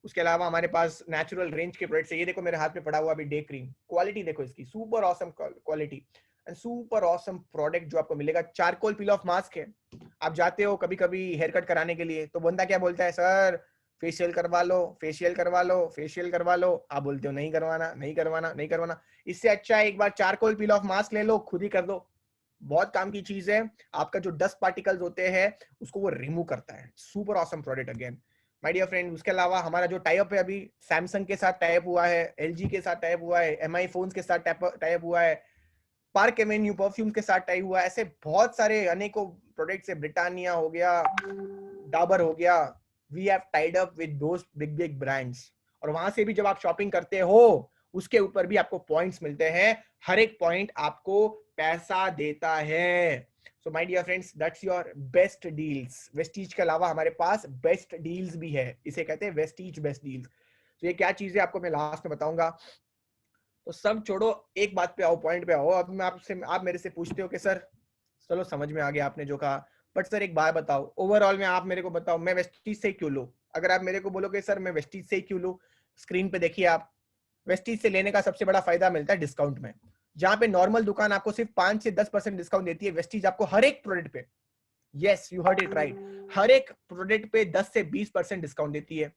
उसके अलावा हमारे पास नेचुरल रेंज के प्रोडक्ट्स है। ये देखो मेरे हाथ में पड़ा हुआ अभी डे क्रीम, क्वालिटी देखो इसकी, super awesome quality and super awesome product जो आपको मिलेगा। चारकोल पील ऑफ मास्क है। आप जाते हो कभी कभी हेयर कट कराने के लिए, तो बंदा क्या बोलता है, सर फेशियल करवा लो, फेशियल करवा लो, फेशियल करवा लो। आप बोलते हो नहीं करवाना, नहीं करवाना, नहीं करवाना। इससे अच्छा है एक बार चारकोल पील ऑफ मास्क ले लो, खुद ही कर दो। बहुत काम की चीज है, आपका जो डस्ट पार्टिकल्स होते हैं उसको वो रिमूव करता है। Super awesome product again my dear friend. उसके अलावा हमारा जो टाइप है अभी सैमसंग के साथ टाइप हुआ है, एलजी के साथ टाइप हुआ है, एमआई फोन्स के साथ टाइप हुआ है, पार्क एवेन्यू परफ्यूम्स के साथ टाइप हुआ है। ऐसे बहुत सारे अनेकों प्रोडक्ट्स है, ब्रिटानिया हो गया, डाबर हो गया। We have tied up with those big big brands, और वहां से भी जब आप शॉपिंग करते हो उसके ऊपर भी आपको पॉइंट्स मिलते हैं। हर एक पॉइंट आपको पैसा देता है। So my dear friends, that's your best deals. Vestige के अलावा हमारे पास बेस्ट डील्स भी है, इसे कहते हैं वेस्टीज बेस्ट डील्स। तो ये क्या चीज है आपको मैं लास्ट में बताऊंगा। तो सब छोड़ो, एक बात पे आओ, पॉइंट पे आओ। अब मैं आपसे, आप मेरे से पूछते हो कि सर चलो समझ में आ गया आपने जो कहा, बट सर एक बात बताओ, ओवरऑल में आप मेरे को बताओ मैं वेस्टीज से क्यों लूं। अगर आप मेरे को बोलोगे सर मैं वेस्टीज से क्यों लूं, स्क्रीन पे देखिए आप, वेस्टीज से लेने का सबसे बड़ा फायदा मिलता है डिस्काउंट में। जहां पे नॉर्मल दुकान आपको सिर्फ 5 से 10% डिस्काउंट देती है, वेस्टीज आपको हर एक प्रोडक्ट पे, yes you heard it right, हर एक प्रोडक्ट पे 10 से 20% डिस्काउंट देती है।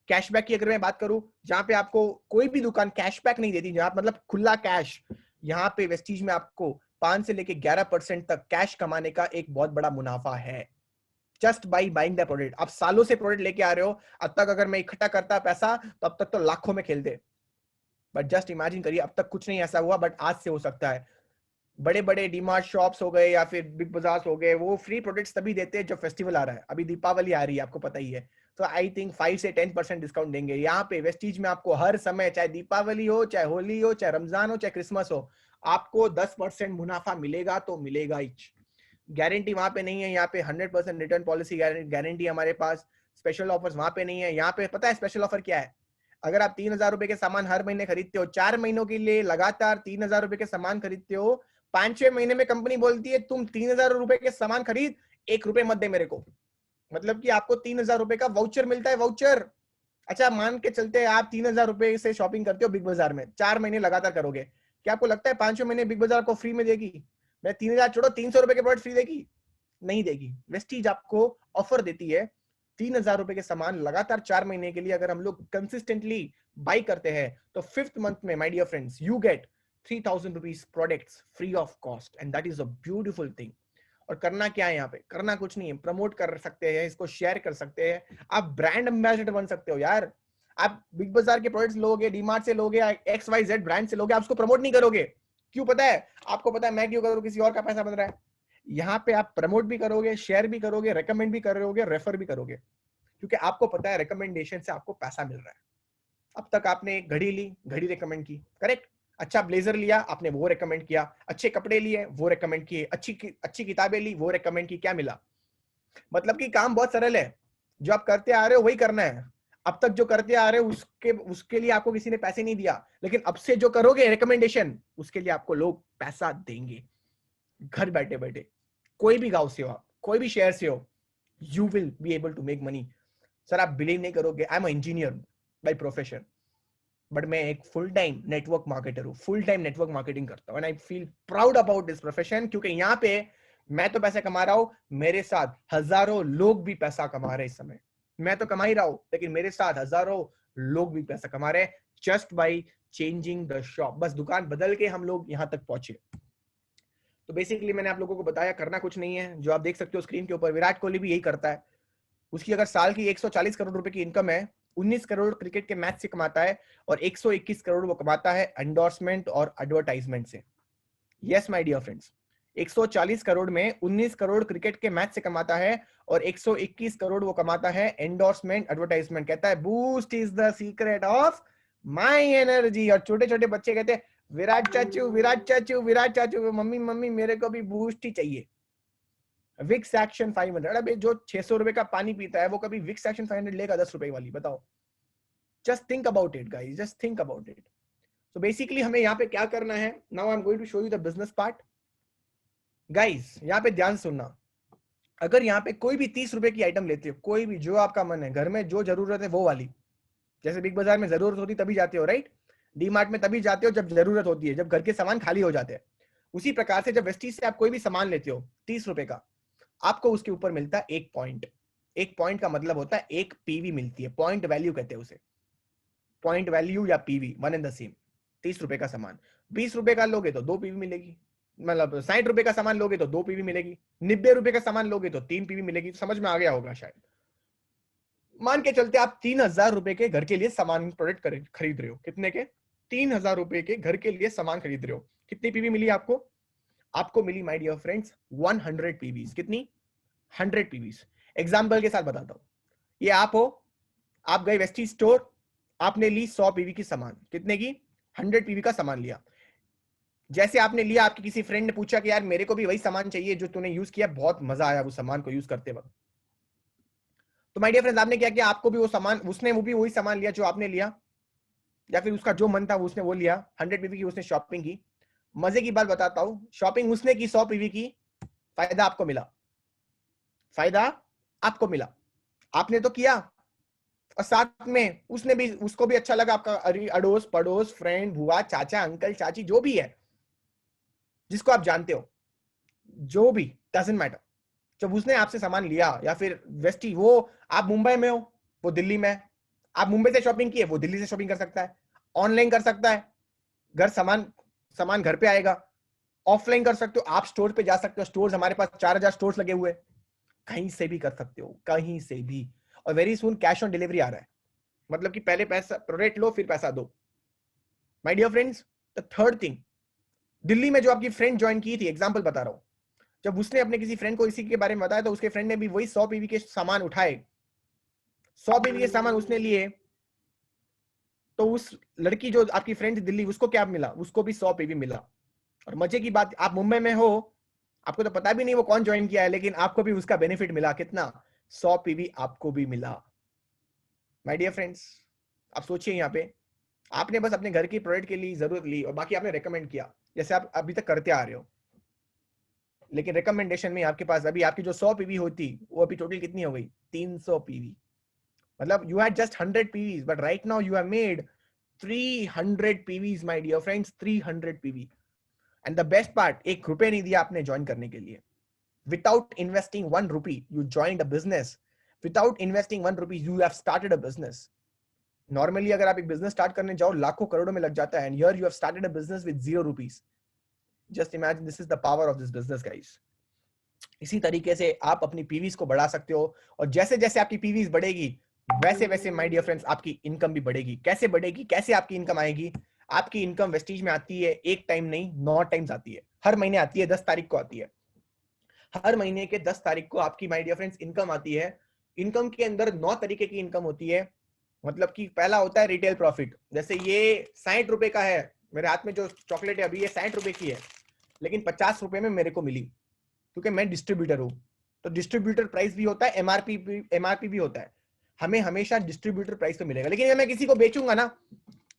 कैशबैक की अगर मैं बात करूं, जहां पे आपको कोई भी दुकान कैशबैक नहीं देती, जहां मतलब खुला कैश, यहाँ पे वेस्टीज में आपको 5 से लेके 11% तक कैश कमाने का एक बहुत बड़ा मुनाफा है, just by buying the product. आप सालों से प्रोडक्ट लेके आ रहे हो, अब तक अगर मैं इकट्ठा करता पैसा तो अब तक तो लाखों में खेलते, बट जस्ट इमेजिन करिए अब तक कुछ नहीं ऐसा हुआ, बट आज से हो सकता है। बड़े बड़े डीमार्ट शॉप्स हो गए या फिर बिग बाजार हो गए, वो फ्री प्रोडक्ट्स तभी देते हैं जब फेस्टिवल आ रहा है। अभी दीपावली आ रही है, आपको पता ही है, तो आई थिंक 5 से 10% डिस्काउंट देंगे। यहाँ पे वेस्टीज में आपको हर समय, चाहे दीपावली हो, चाहे होली हो, चाहे रमजान हो, चाहे क्रिसमस हो, आपको 10% मुनाफा मिलेगा तो मिलेगा ही। गारंटी वहां पे नहीं है, यहाँ पे 100% रिटर्न पॉलिसी गारंटी हमारे पास। स्पेशल ऑफर्स वहां पे नहीं है। यहाँ पे पता है स्पेशल ऑफर क्या है? अगर आप 3000 रुपए के सामान हर महीने खरीदते हो, 4 महीनों के लिए लगातार 3000 रुपए के सामान खरीदते हो, 5-6 महीने में कंपनी बोलती है तुम 3000 रुपए के सामान खरीद, 1 रुपए मत दे मेरे को। मतलब कि आपको 3000 रुपए का वाउचर मिलता है, वाउचर। अच्छा मान के चलते हैं आप 3000 रुपए से शॉपिंग करते हो बिग बाजार में, 4 महीने लगातार करोगे, क्या आपको लगता है 5 महीने बिग बाजार को फ्री में देगी? मैं 3000 छोड़ो, 300 रुपए के प्रोडक्ट फ्री देगी? नहीं देगी। वेस्टीज आपको ऑफर देती है 3000 रुपए के सामान लगातार 4 महीने के लिए। अगर हम लोग कंसिस्टेंटली बाई करते हैं तो 5th मंथ में my dear friends you get 3000 rupees products free of cost, and that is a beautiful thing. और करना क्या है यहाँ पे? करना कुछ नहीं है, प्रमोट कर सकते हैं, इसको शेयर कर सकते हैं, आप ब्रांड एम्बेसडर बन सकते हो यार। आप बिग बाजार के प्रोडक्ट्स लोगे, डीमार्ट से लोगे, XYZ ब्रांड से लोगे, आप उसको प्रमोट नहीं करोगे। क्यों पता है आपको? पता है मैं क्यों करूँ? किसी और का पैसा बन रहा है। यहाँ पे आप प्रमोट भी करोगे, शेयर भी करोगे, रेकमेंड भी करोगे, रेफर भी करोगे, क्योंकि आपको पता है रिकमेंडेशन से आपको पैसा मिल रहा है। अब तक आपने एक घड़ी ली, घड़ी रेकमेंड की, करेक्ट? अच्छा ब्लेजर लिया आपने, वो रेकमेंड किया। अच्छे कपड़े लिए, वो रेकमेंड किए। अच्छी किताबें ली, वो रेकमेंड की। क्या मिला? मतलब कि काम बहुत सरल है, जो आप करते आ रहे हो वही करना है। अब तक जो करते आ रहे हो उसके लिए आपको किसी ने पैसे नहीं दिया, लेकिन अब से जो करोगे रिकमेंडेशन, उसके लिए आपको लोग पैसा देंगे। घर बैठे बैठे, कोई भी गांव से हो, कोई भी शहर से हो, you will be able to make money. Sir आप बिलीव नहीं करोगे, I am engineer by profession, but मैं एक फुल टाइम नेटवर्क मार्केटर हूँ, फुल टाइम नेटवर्क मार्केटिंग करता हूँ, and I feel proud about this profession, क्योंकि यहाँ पे मैं तो पैसा कमा रहा हूँ, मेरे साथ हजारों लोग भी पैसा कमा रहे हैं इस समय। मैं तो कमा ही रहा हूँ, लेकिन मेरे साथ हजारों लोग भी पैसा कमा रहे हैं, just by changing the shop. बस दुकान बदल के हम लोग यहाँ तक पहुंचे। तो बेसिकली मैंने आप लोगों को बताया, करना कुछ नहीं है। जो आप देख सकते हो स्क्रीन के ऊपर, विराट कोहली भी यही करता है। उसकी अगर साल की 140 करोड़ रुपए की इनकम है, 19 करोड़ क्रिकेट के मैच से कमाता है, और 121 करोड़ वो कमाता है एंडोर्समेंट और एडवर्टाइजमेंट से। Yes my dear friends, 140 crore में 19 करोड़ क्रिकेट के मैच से कमाता है, और 121 करोड़ वो कमाता है एंडोर्समेंट एडवर्टाइजमेंट। कहता है boost is the secret of my energy. और छोटे छोटे बच्चे कहते हैं विराट चाचू, विराट चाचू, विराट चाचू, मम्मी मम्मी मेरे को भी बूस्ट ही चाहिए। विक्स एक्शन 500, अबे जो 600 रुपए का पानी पीता है वो कभी विक्स एक्शन 500 लेगा 10 रुपए वाली? बताओ। Just think about it guys, just think about it. So basically हमें यहाँ पे क्या करना है, now I am going to show you the business part. Guys यहाँ पे ध्यान सुनना, अगर यहाँ पे कोई भी 30 रुपए की आइटम लेते हो, कोई भी जो आपका मन है, घर में जो जरूरत है वो वाली, जैसे बिग बाजार में जरूरत होती तभी जाते हो राइट, डी मार्ट में तभी जाते हो जब जरूरत होती है, जब घर के सामान खाली हो जाते हैं। उसी प्रकार से जब वेस्टीज से आप कोई भी सामान लेते हो 30 रुपए का, आपको उसके ऊपर मिलता है 1 पॉइंट। 1 पॉइंट का मतलब होता है 1 पीवी मिलती है, पॉइंट वैल्यू कहते हैं उसे, पॉइंट वैल्यू या PV, one and the same. 30 रुपए का सामान 20 रुपए का लोगे तो 2 पीवी मिलेगी, मतलब 60 रुपए का सामान लोगे तो 2 पीवी मिलेगी, 90 रुपए का सामान लोगे तो 3 पीवी मिलेगी। समझ में आ गया होगा शायद। मान के चलते आप 3000 रुपए के घर के लिए सामान प्रोडक्ट खरीद रहे हो, कितने के? 3000 रुपए के घर के लिए सामान खरीद रहे हो। कितनी पीवी मिली आपको? आपको मिली माय डियर फ्रेंड्स 100 पीवीज। कितनी? 100 पीवीज। एग्जांपल के साथ बताता हूं, ये आप हो, आप गए वेस्टीज स्टोर, आपने ली 100 पीवी की सामान। कितने की? 100 पीवी का सामान लिया। जैसे आपने लिया, आपके किसी फ्रेंड ने पूछा कि यार मेरे को भी वही सामान चाहिए जो तूने यूज किया, बहुत मजा आया वो सामान को यूज करते वक्त, तो माय डियर फ्रेंड्स आपने क्या किया, आपको भी वो सामान, उसने वो भी वही सामान लिया जो आपने लिया, या फिर उसका जो मन था उसने वो लिया, 100 पीवी की उसने शॉपिंग की। मजे की बात बताता हूं, शॉपिंग उसने की 100 पीवी की, फायदा आपको मिला, फायदा आपको मिला, आपने तो किया, और साथ में उसने भी, उसको भी अच्छा लगा, आपका अड़ोस पड़ोस, फ्रेंड, बुआ, चाचा, अंकल, चाची, जो भी है जिसको आप जानते हो, जो भी, डजंट मैटर, जब उसने आपसे सामान लिया, या फिर वेस्टी, वो आप मुंबई में हो, वो दिल्ली में है, आप मुंबई से शॉपिंग की है, वो दिल्ली से शॉपिंग कर सकता है, ऑनलाइन कर सकता है, घर सामान घर पे आएगा, ऑफलाइन कर सकते हो, आप स्टोर पे जा सकते हो, स्टोर्स हमारे पास 4000 स्टोर्स लगे हुए, कहीं से भी कर सकते हो, कहीं से भी, और very soon cash on delivery आ रहा है, मतलब कि पहले पैसा प्रोडक्ट लो फिर पैसा दो। My dear friends, the third thing, Delhi में जो आपकी फ्रेंड ज्वाइन की थी, एग्जांपल बता रहा हूं, जब उसने अपने किसी फ्रेंड को इसी के बारे में बताया, तो उसके फ्रेंड ने भी वही 100 पीवी के सामान उठाए, 100 पीवी के सामान उसने लिए, तो उस लड़की जो आपकी फ्रेंड दिल्ली, उसको क्या मिला, उसको भी 100 पीवी मिला। और मजे की बात, आप मुंबई में हो, आपको तो पता भी नहीं वो कौन ज्वाइन किया है, लेकिन आपको भी उसका बेनिफिट मिला, कितना, 100 पीवी आपको भी मिला। माय डियर फ्रेंड्स, आप सोचिए, यहाँ पे आपने बस अपने घर की प्रोडक्ट के लिए जरूरत ली, और बाकी आपने रेकमेंड किया, जैसे आप अभी तक करते आ रहे हो, लेकिन रिकमेंडेशन में आपके पास अभी आपकी जो 100 पीवी होती, वो अभी टोटल कितनी हो गई, 300 पीवी, मतलब you had just 100 PVs, but right now you have made 300 PVs my dear friends, 300 PV. And the best part, 1 रुपए नहीं दिया आपने ज्वाइन करने के लिए, without investing 1 rupee you joined a business, without investing 1 rupee you have started a business. Normally अगर आप एक बिजनेस स्टार्ट करने जाओ लाखों करोड़ों में लग जाता है, and here you have started a business with 0 rupees. Just imagine, this is the power of this business guys. इसी तरीके से आप अपनी पीवीज को बढ़ा सकते हो, और जैसे जैसे आपकी पीवीज बढ़ेगी, वैसे वैसे माय डियर फ्रेंड्स आपकी इनकम भी बढ़ेगी। कैसे बढ़ेगी, कैसे आपकी इनकम आएगी? आपकी इनकम वेस्टीज में आती है, एक टाइम नहीं 9 टाइम्स आती है, हर महीने आती है, 10 तारीख को आती है, हर महीने के 10 तारीख को आपकी माय डियर फ्रेंड्स इनकम आती है। इनकम के अंदर 9 तरीके की इनकम होती है, मतलब कि पहला होता है रिटेल प्रॉफिट। जैसे ये 60 रुपए का है, मेरे हाथ में जो चॉकलेट है अभी ये 60 रुपए की है, लेकिन 50 रुपए में मेरे को मिली, क्योंकि मैं डिस्ट्रीब्यूटर हूं। तो डिस्ट्रीब्यूटर प्राइस भी होता है, एमआरपी भी होता है, हमें हमेशा डिस्ट्रीब्यूटर प्राइस तो मिलेगा। लेकिन अगर मैं किसी को बेचूंगा ना,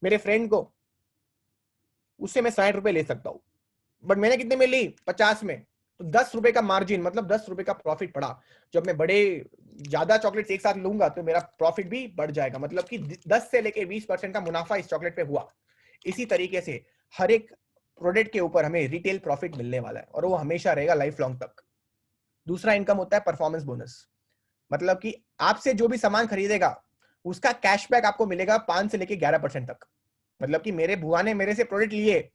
मेरे फ्रेंड को, उससे मैं 60 रुपए ले सकता हूं, बट मैंने कितने में ली, 50 में, तो 10 रुपए का मार्जिन, मतलब 10 रुपए का प्रॉफिट पड़ा। जब मैं बड़े ज्यादा चॉकलेट्स एक साथ लूंगा तो मेरा प्रॉफिट भी बढ़ जाएगा, मतलब कि 10 से लेके 20% का मुनाफा इस चॉकलेट पे हुआ। इसी तरीके से हर एक प्रोडक्ट के ऊपर हमें रिटेल प्रॉफिट मिलने वाला है, और वो हमेशा रहेगा लाइफ लॉन्ग तक। दूसरा इनकम होता है परफॉर्मेंस बोनस, मतलब कि आपसे जो भी सामान खरीदेगा उसका कैशबैक आपको मिलेगा 5 से लेके 11% तक। मतलब कि मेरे बुआ ने मेरे से प्रोडक्ट लिए,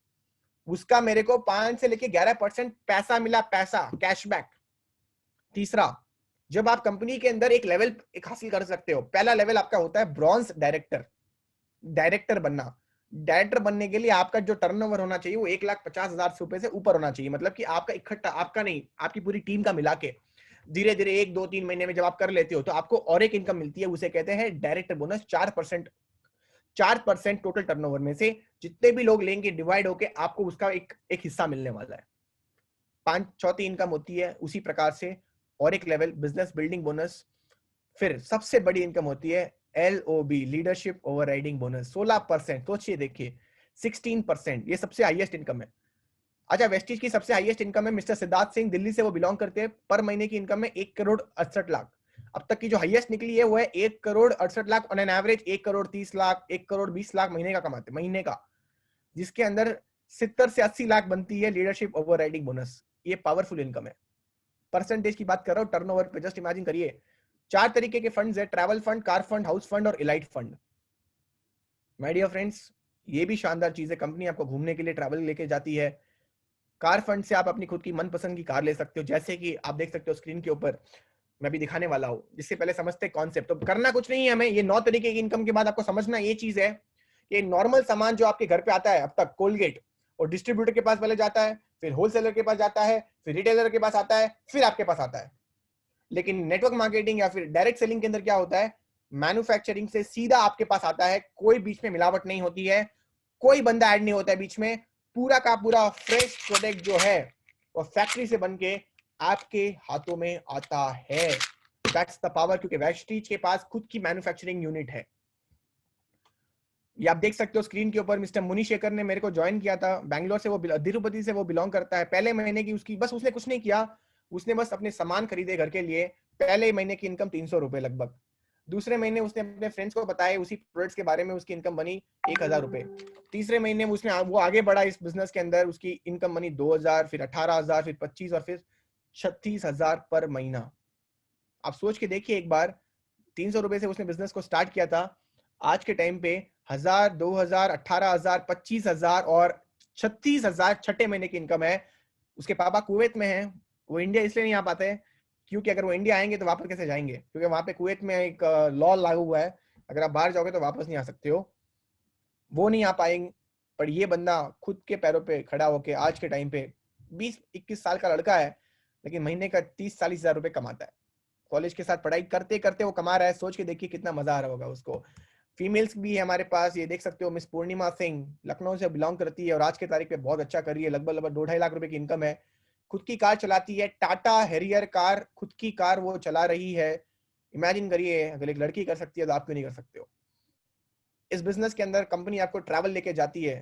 उसका मेरे को 5 से लेके 11% पैसा मिला, पैसा कैशबैक। तीसरा, जब आप कंपनी के अंदर एक लेवल एक हासिल कर सकते हो, पहला लेवल आपका होता है ब्रॉन्ज डायरेक्टर, डायरेक्टर बनना। डायरेक्टर बनने के लिए आपका जो टर्नओवर होना चाहिए वो 1,50,000 रुपए से ऊपर होना चाहिए, मतलब कि आपका इकट्ठा, आपका नहीं, आपकी पूरी टीम का मिला के धीरे धीरे 1, 2, 3 महीने में जब आप कर लेते हो तो आपको और एक इनकम मिलती है, उसे कहते हैं डायरेक्टर बोनस। 4% टोटल टर्नओवर में से जितने भी लोग लेंगे डिवाइड होके आपको उसका एक हिस्सा मिलने वाला है। चौथी इनकम होती है उसी प्रकार से और एक लेवल, बिजनेस बिल्डिंग बोनस। फिर सबसे बड़ी इनकम होती है LOB, लीडरशिप ओवरराइडिंग बोनस, 16%। सोचिए देखिए, 16%, ये सबसे हाईएस्ट इनकम है। अच्छा, वेस्टीज की सबसे हाईएस्ट इनकम है मिस्टर सिद्धार्थ सिंह, दिल्ली से वो बिलोंग करते हैं। पर महीने की इनकम है 1,68,00,000। अब तक की जो हाईएस्ट निकली है वो है 1,68,00,000 ऑन एन एवरेज। 1,30,00,000, 1,20,00,000 महीने का कमाते, महीने का, जिसके अंदर 70 से 80 लाख बनती है लीडरशिप ओवरराइडिंग बोनस। ये पावरफुल इनकम है। परसेंटेज की बात कर रहा हूं टर्नओवर पे, जस्ट इमेजिन करिए। 4 तरीके के फंड्स है, travel fund, car fund, house fund और elite fund. My dear friends, ये भी शानदार चीज है, कंपनी आपको घूमने के लिए ट्रैवल लेके जाती है। कार फंड से आप अपनी खुद की मनपसंद की कार ले सकते हो, जैसे कि आप देख सकते हो स्क्रीन के ऊपर, मैं भी दिखाने वाला हूं। जिससे पहले समझते हैं कॉन्सेप्ट, तो करना कुछ नहीं है हमें। ये 9 तरीके की इनकम के बाद आपको समझना ये चीज है कि नॉर्मल सामान जो आपके घर पे आता है अब तक, कोलगेट, और डिस्ट्रीब्यूटर के पास पहले जाता है, फिर होलसेलर के पास जाता है, फिर रिटेलर के पास आता है, फिर आपके पास आता है। लेकिन नेटवर्क मार्केटिंग या फिर डायरेक्ट सेलिंग के अंदर क्या होता है, मैन्युफैक्चरिंग से सीधा आपके पास आता है, कोई बीच में मिलावट नहीं होती है, कोई बंदा ऐड नहीं होता है बीच में, पूरा का पूरा फ्रेश प्रोडक्ट जो है वो फैक्ट्री से बन के आपके हाथों में आता है। दैट्स द पावर, क्योंकि वेस्टीज के पास खुद की मैन्युफैक्चरिंग यूनिट है। ये आप देख सकते हो स्क्रीन के ऊपर, मिस्टर मुनी शेखर ने मेरे को ज्वाइन किया था बैंगलोर से, वो तिरुपति से वो बिलोंग करता है। पहले महीने की उसकी बस, उसने कुछ नहीं किया, उसने बस अपने सामान खरीदे घर के लिए, पहले महीने की इनकम 300 रुपए लगभग। दूसरे महीने उसने अपने फ्रेंड्स को बताया उसी प्रोडक्ट्स के बारे में, उसकी इनकम बनी 1000 रुपए। तीसरे महीने वो आगे बढ़ा इस बिजनेस के अंदर, उसकी इनकम बनी 2000, फिर 18000, फिर 25 और फिर 36000 पर महीना। आप सोच के देखिए एक बार, 300 रुपए से उसने बिजनेस को स्टार्ट किया था, आज के टाइम पे 1000, 2000, 18000, 25000 और 36000 छठे महीने की इनकम है। उसके पापा कुवैत में हैं, वो इंडिया इसलिए नहीं आ पाते क्योंकि अगर वो इंडिया आएंगे तो वापस कैसे जाएंगे, क्योंकि वहां पे कुवैत में एक लॉ लागू हुआ है, अगर आप बाहर जाओगे तो वापस नहीं आ सकते हो, वो नहीं आ पाएंगे। पर ये बंदा खुद के पैरों पे खड़ा होके आज के टाइम पे 20-21 साल का लड़का है, लेकिन महीने का 30-40 हजार रुपए कमाता है। कॉलेज के साथ पढ़ाई करते करते वो कमा रहा है, सोच के देखिए कितना मजा आ रहा होगा उसको। फीमेल्स भी है हमारे पास, ये देख सकते हो मिस पूर्णिमा सिंह लखनऊ से बिलोंग करती है और आज के तारीख पे बहुत अच्छा कर रही है, लगभग 2-2.5 लाख रुपए की इनकम है। खुद की कार चलाती है, टाटा हैरियर कार, खुद की कार वो चला रही है। इमेजिन करिए अगर एक लड़की कर सकती है तो आप क्यों नहीं कर सकते हो। इस बिजनेस के अंदर कंपनी आपको ट्रैवल लेके जाती है।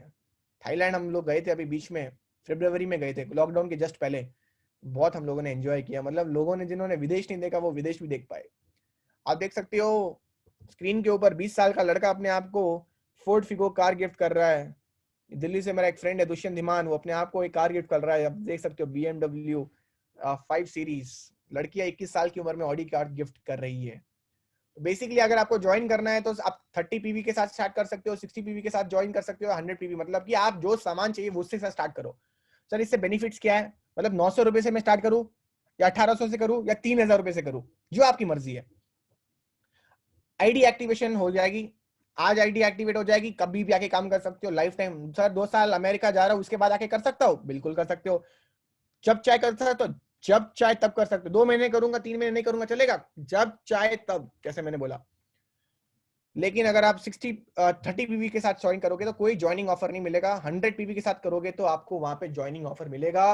थाईलैंड हम लोग गए थे अभी बीच में, फरवरी में गए थे, लॉकडाउन के जस्ट पहले। बहुत हम लोगों ने एंजॉय किया, मतलब लोगों ने जिन्होंने विदेश नहीं देखा वो विदेश भी देख पाए। आप देख सकते हो स्क्रीन के ऊपर 20 साल का लड़का अपने आप को फोर्ड फिगो कार गिफ्ट कर रहा है। दिल्ली से मेरा एक फ्रेंड है दुष्यंत धीमान, वो अपने आप को एक कार गिफ्ट कर रहा है। आप देख सकते हो BMW 5 सीरीज। लड़कियां 21 साल की उम्र में ऑडी कार गिफ्ट कर रही है। बेसिकली अगर आपको ज्वाइन करना है तो आप 30 PV के साथ स्टार्ट कर सकते हो, 60 PV के साथ ज्वाइन कर सकते हो, 100 PV, मतलब कि आप जो सामान चाहिए वो उससे स्टार्ट करो। सर इससे बेनिफिट्स क्या है, मतलब 900 रुपए से मैं स्टार्ट करूं या 1800 से करूं या 3000 रुपए से करूं, जो आपकी मर्जी है। आईडी एक्टिवेशन हो जाएगी, आज आईडी एक्टिवेट हो जाएगी, कभी भी आके काम कर सकते हो लाइफ टाइम। सर 2 साल अमेरिका जा रहा हूं उसके बाद आके कर सकता हो, बिल्कुल कर सकते हो। जब चाहे कर सकते हो, जब चाहे तब कर सकते हो। 2 महीने करूंगा, 3 महीने नहीं करूंगा, चलेगा, जब चाहे तब, जैसे मैंने बोला। लेकिन अगर आप 30 PV के साथ ज्वाइन करोगे तो कोई ज्वाइनिंग ऑफर नहीं मिलेगा। 100 PV के साथ करोगे तो आपको वहां पे ज्वाइनिंग ऑफर मिलेगा।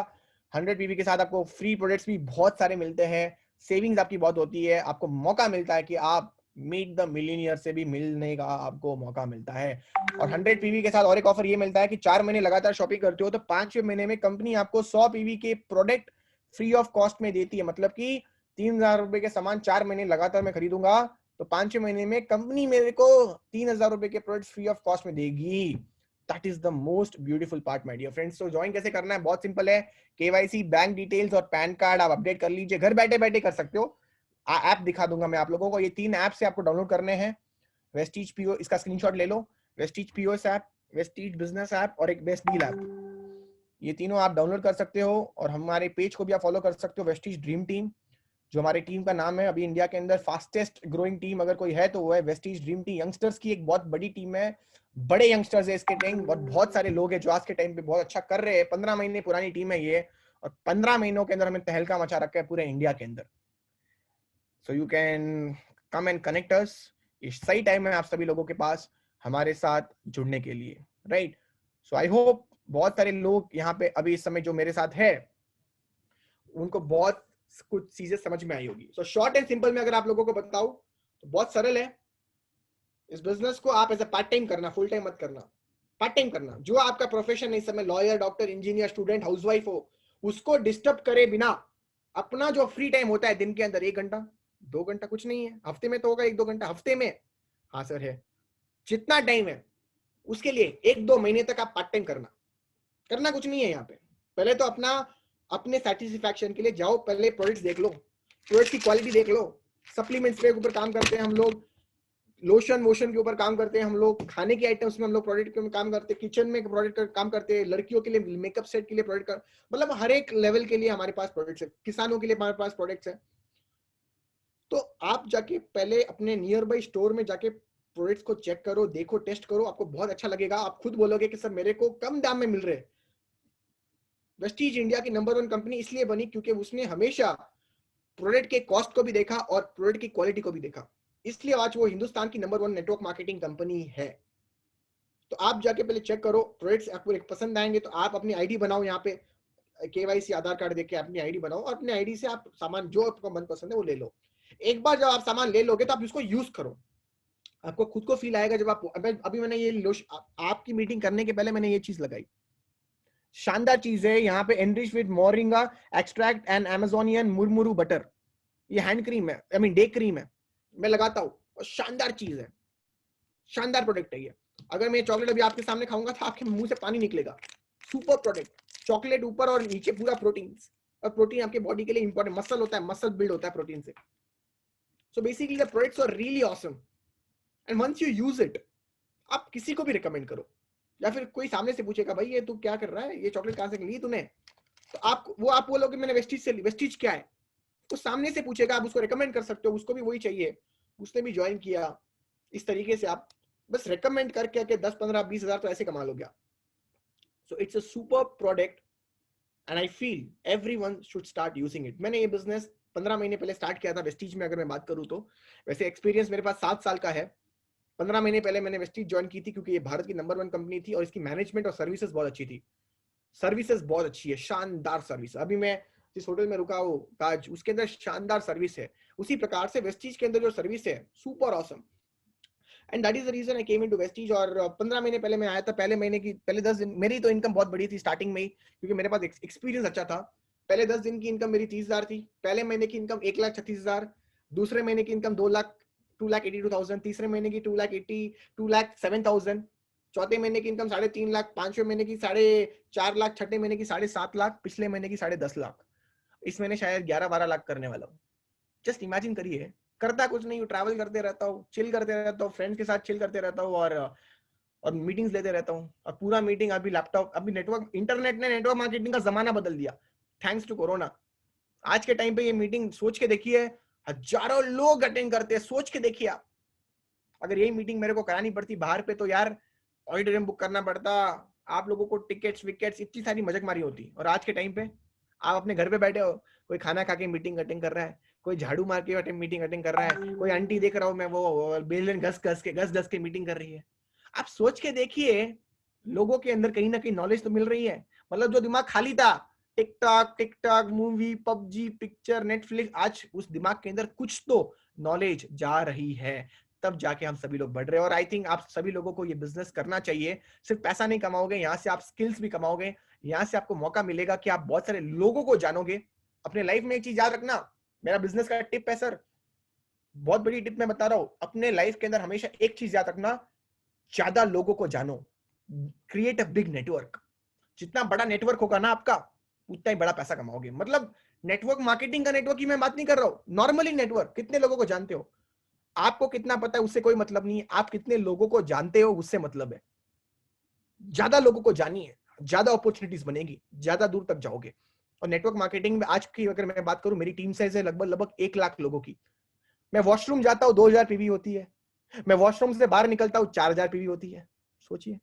100 PV के साथ आपको फ्री प्रोडक्ट्स भी बहुत सारे मिलते हैं, सेविंग्स आपकी बहुत होती है, आपको मौका मिलता है कि आप मीट द मिलियनियर से भी मिलने का आपको मौका मिलता है। और 100 PV के साथ और एक ऑफर ये मिलता है कि 4 महीने लगातार शॉपिंग करते हो तो 5वें महीने में कंपनी आपको 100 PV के प्रोडक्ट फ्री ऑफ कॉस्ट में देती है। मतलब कि 3000 रुपए के सामान 4 महीने लगातार मैं खरीदूंगा तो 5वें महीने में कंपनी मेरे को 3000 रुपए के प्रोडक्ट्स फ्री ऑफ कॉस्ट में देगी। That is the most beautiful part my dear friends. तो ज्वाइन कैसे करना है, बहुत सिंपल है। KYC, बैंक डिटेल्स और पैन कार्ड आप अपडेट कर लीजिए, घर बैठे बैठे कर सकते हो। ऐप दिखा दूंगा मैं आप लोगों को, ये 3 ऐप से आपको डाउनलोड करने हैं। वेस्टीज PO, इसका स्क्रीनशॉट ले लो, Vestige POS app, Vestige business app और एक बेस्ट डील ऐप। ये तीनों आप डाउनलोड कर सकते हो और हमारे पेज को भी आप फॉलो कर सकते हो, वेस्टीज ड्रीम टीम, जो हमारी टीम का नाम है। अभी इंडिया के अंदर फास्टेस्ट ग्रोइंग टीम अगर कोई है तो वो है वेस्टीज ड्रीम टीम। यंगस्टर्स की एक बहुत बड़ी टीम है, बड़े यंगस्टर्स है इसके टाइम, बहुत सारे लोग हैं जो आज के टाइम पे बहुत अच्छा कर रहे हैं। 15 महीने पुरानी टीम है ये, और 15 महीनों के अंदर हमें तहलका मचा रखा है पूरे इंडिया के अंदर। So you can come and connect अस। ये सही टाइम है आप सभी लोगों के पास हमारे साथ जुड़ने के लिए, राइट। सो आई होप बहुत सारे लोग यहाँ पे अभी इस समय जो मेरे साथ है उनको बहुत कुछ चीजें समझ में आई होगी। सो शॉर्ट एंड सिंपल में अगर आप लोगों को बताऊं तो बहुत सरल है। इस बिजनेस को आप एज अ पार्ट टाइम करना, फुल टाइम मत करना, पार्ट टाइम करना। जो आपका प्रोफेशन है इस समय, lawyer, doctor, engineer, student, housewife हो, उसको डिस्टर्ब करे बिना अपना जो फ्री टाइम होता है दिन के अंदर 1 घंटा 2 घंटा, कुछ नहीं है, हफ्ते में तो होगा 1-2 घंटा हफ्ते में, हाँ सर है, जितना टाइम है उसके लिए 1-2 महीने तक आप पार्ट टाइम करना कुछ नहीं है यहाँ पे। पहले तो अपने सेटिस्फैक्शन के लिए जाओ, पहले प्रोडक्ट्स देख लो, प्रोडक्ट्स की क्वालिटी देख लो। सप्लीमेंट्स के ऊपर काम करते हैं हम लोग, लोशन वोशन के ऊपर काम करते हैं हम लोग, खाने की आइटम्स में हम लोग प्रोडक्ट के काम करते हैं, किचन में प्रोडक्ट का काम करते हैं, लड़कियों के लिए मेकअप सेट के लिए प्रोडक्ट का, मतलब हर एक लेवल के लिए हमारे पास प्रोडक्ट्स है, किसानों के लिए हमारे पास प्रोडक्ट्स है। तो आप जाके पहले अपने नियर बाई स्टोर में जाके प्रोडक्ट्स को चेक करो, देखो, टेस्ट करो, आपको बहुत अच्छा लगेगा। आप खुद बोलोगे कि सर मेरे को कम दाम में मिल रहे। वेस्टीज इंडिया की नंबर 1 कंपनी इसलिए बनी क्योंकि उसने हमेशा प्रोडक्ट के कॉस्ट को भी देखा और प्रोडक्ट की क्वालिटी को भी देखा, इसलिए आज वो हिंदुस्तान की नंबर 1 नेटवर्क मार्केटिंग कंपनी है। तो आप जाके पहले चेक करो, प्रोडक्ट्स आपको पसंद आएंगे तो आप अपनी आईडी बनाओ, यहाँ पे केवाईसी आधार कार्ड देके अपनी आईडी बनाओ और अपनी आईडी से आप सामान जो आपको मन पसंद है वो ले लो। एक बार जब आप सामान ले लोगे तो आप इसको यूज करो, आपको खुद को फील आएगा जब आप अभी मैंने ये आपकी मीटिंग करने के पहले मैंने ये चीज लगाई, शानदार चीज है। यहाँ पे enrich with moringa extract and Amazonian murumuru butter, ये हैंड क्रीम है, आई मीन डे क्रीम है, मैं लगाता हूँ और शानदार चीज है, शानदार प्रोडक्ट है ये। अगर मैं चॉकलेट अभी आपके सामने खाऊंगा तो आपके मुंह से पानी निकलेगा। सुपर प्रोडक्ट, चॉकलेट ऊपर और नीचे पूरा प्रोटीन, और प्रोटीन आपके बॉडी के लिए इंपॉर्टेंट, मसल होता है, मसल बिल्ड होता है प्रोटीन से। So basically the products are really awesome and once you use it, आप किसी को भी रिकमेंड करो, या फिर कोई सामने से पूछेगा भाई ये तू क्या कर रहा है, ये चॉकलेट कहां से ली तूने, तो आप बोलोगे मैंने वेस्टीज से ली। वेस्टीज क्या है, तो सामने से पूछेगा, आप उसको रिकमेंड कर सकते हो, उसको भी वही चाहिए, उसने भी ज्वाइन किया। इस तरीके से आप बस रिकमेंड करके 10, 15, 20 हजार तो ऐसे कमा लो गया। So it's a super product and I feel everyone should start using it. मैंने ये बिजनेस 15 महीने पहले स्टार्ट किया था वेस्टीज में, अगर मैं बात करूं तो। वैसे एक्सपीरियंस मेरे पास 7 साल का है। 15 महीने पहले मैंने वेस्टीज ज्वाइन की थी क्योंकि ये भारत की नंबर 1 कंपनी थी और इसकी मैनेजमेंट और सर्विसेज बहुत अच्छी थी। सर्विसेज बहुत अच्छी है, शानदार सर्विस। अभी मैं जिस होटल में रुका हूँ ताज, उसके अंदर शानदार सर्विस है। उसी प्रकार से वेस्टीज के अंदर जो सर्विस है super awesome, and that is the reason I came into Vestige. और 15 महीने पहले मैं आया था, पहले 10 दिन मेरी तो इनकम बहुत बड़ी थी स्टार्टिंग में ही, क्योंकि मेरे पास एक्सपीरियंस अच्छा था। पहले 10 दिन की इनकम मेरी 30,000 थी। पहले महीने की इनकम 1,36,000, दूसरे महीने की इनकम 2,82,000, तीसरे महीने की 2,07,000, चौथे महीने की इनकम 3.5 लाख, पांचवें महीने की 4.5 लाख, छठे महीने की 7.5 लाख, पिछले महीने की 10.5 लाख। इस महीने शायद 11-12 लाख करने वाला हूँ। जस्ट इमेजिन करिए, करता कुछ नहीं हूँ, ट्रैवल करते रहता हूँ, चिल करते रहता हूँ, फ्रेंड्स के साथ चिल करते रहता हूँ और मीटिंग्स लेते रहता हूँ। और पूरा मीटिंग अभी लैपटॉप, अभी नेटवर्क, इंटरनेट ने नेटवर्क मार्केटिंग का जमाना बदल दिया थैंक्स टू कोरोना। आज के टाइम पे ये मीटिंग सोच के देखिए, हजारों लोग अटेंड करते हैं। सोच के देखिए आप, अगर यही मीटिंग मेरे को करानी पड़ती बाहर पे तो यार ऑडिटोरियम बुक करना पड़ता, आप लोगों को टिकट्स विकेट्स, इतनी सारी मजकमारी होती। और आज के टाइम पे आप अपने घर पे बैठे हो, कोई खाना खा के मीटिंग अटेंड कर रहा है, कोई झाड़ू मार के मीटिंग अटेंड कर रहा है, कोई आंटी देख रहा हूं मैं वो बेलन घस के मीटिंग कर रही है। आप सोच के देखिए, लोगों के अंदर कहीं ना कहीं नॉलेज तो मिल रही है। मतलब जो दिमाग खाली था, TikTok, movie, PUBG, picture, Netflix, आज उस दिमाग के अंदर कुछ तो नॉलेज जा रही है, तब जाके हम सभी लोग बढ़ रहे हैं। और आई थिंक आप सभी लोगों को ये बिजनेस करना चाहिए। सिर्फ पैसा नहीं कमाओगे, यहाँ से आप स्किल्स भी कमाओगे, यहाँ से आपको मौका मिलेगा कि आप बहुत सारे लोगों को जानोगे अपने लाइफ में। एक चीज याद रखना, मेरा बिजनेस का टिप है सर, बहुत बड़ी टिप मैं बता रहा हूं, अपने लाइफ के अंदर हमेशा एक चीज याद रखना, ज्यादा लोगों को जानो, क्रिएट अ बिग नेटवर्क। जितना बड़ा नेटवर्क होगा ना आपका, उतना ही बड़ा पैसा कमाओगे। मतलब नेटवर्क मार्केटिंग का नेटवर्क की मैं बात नहीं कर रहा हूं, नॉर्मली नेटवर्क, कितने लोगों को जानते हो, आपको कितना पता है उससे कोई मतलब नहीं है, आप कितने लोगों को जानते हो उससे मतलब है। ज्यादा लोगों को जानिए, ज्यादा अपॉर्चुनिटीज बनेगी, ज्यादा दूर तक जाओगे। और नेटवर्क मार्केटिंग में आज की अगर मैं बात करूं, मेरी टीम साइज है लगभग 1 लाख लोगों की। मैं वॉशरूम जाता हूं 2,000 पीवी होती है, मैं वॉशरूम से बाहर निकलता हूं 4,000 पीवी होती है। सोचिए,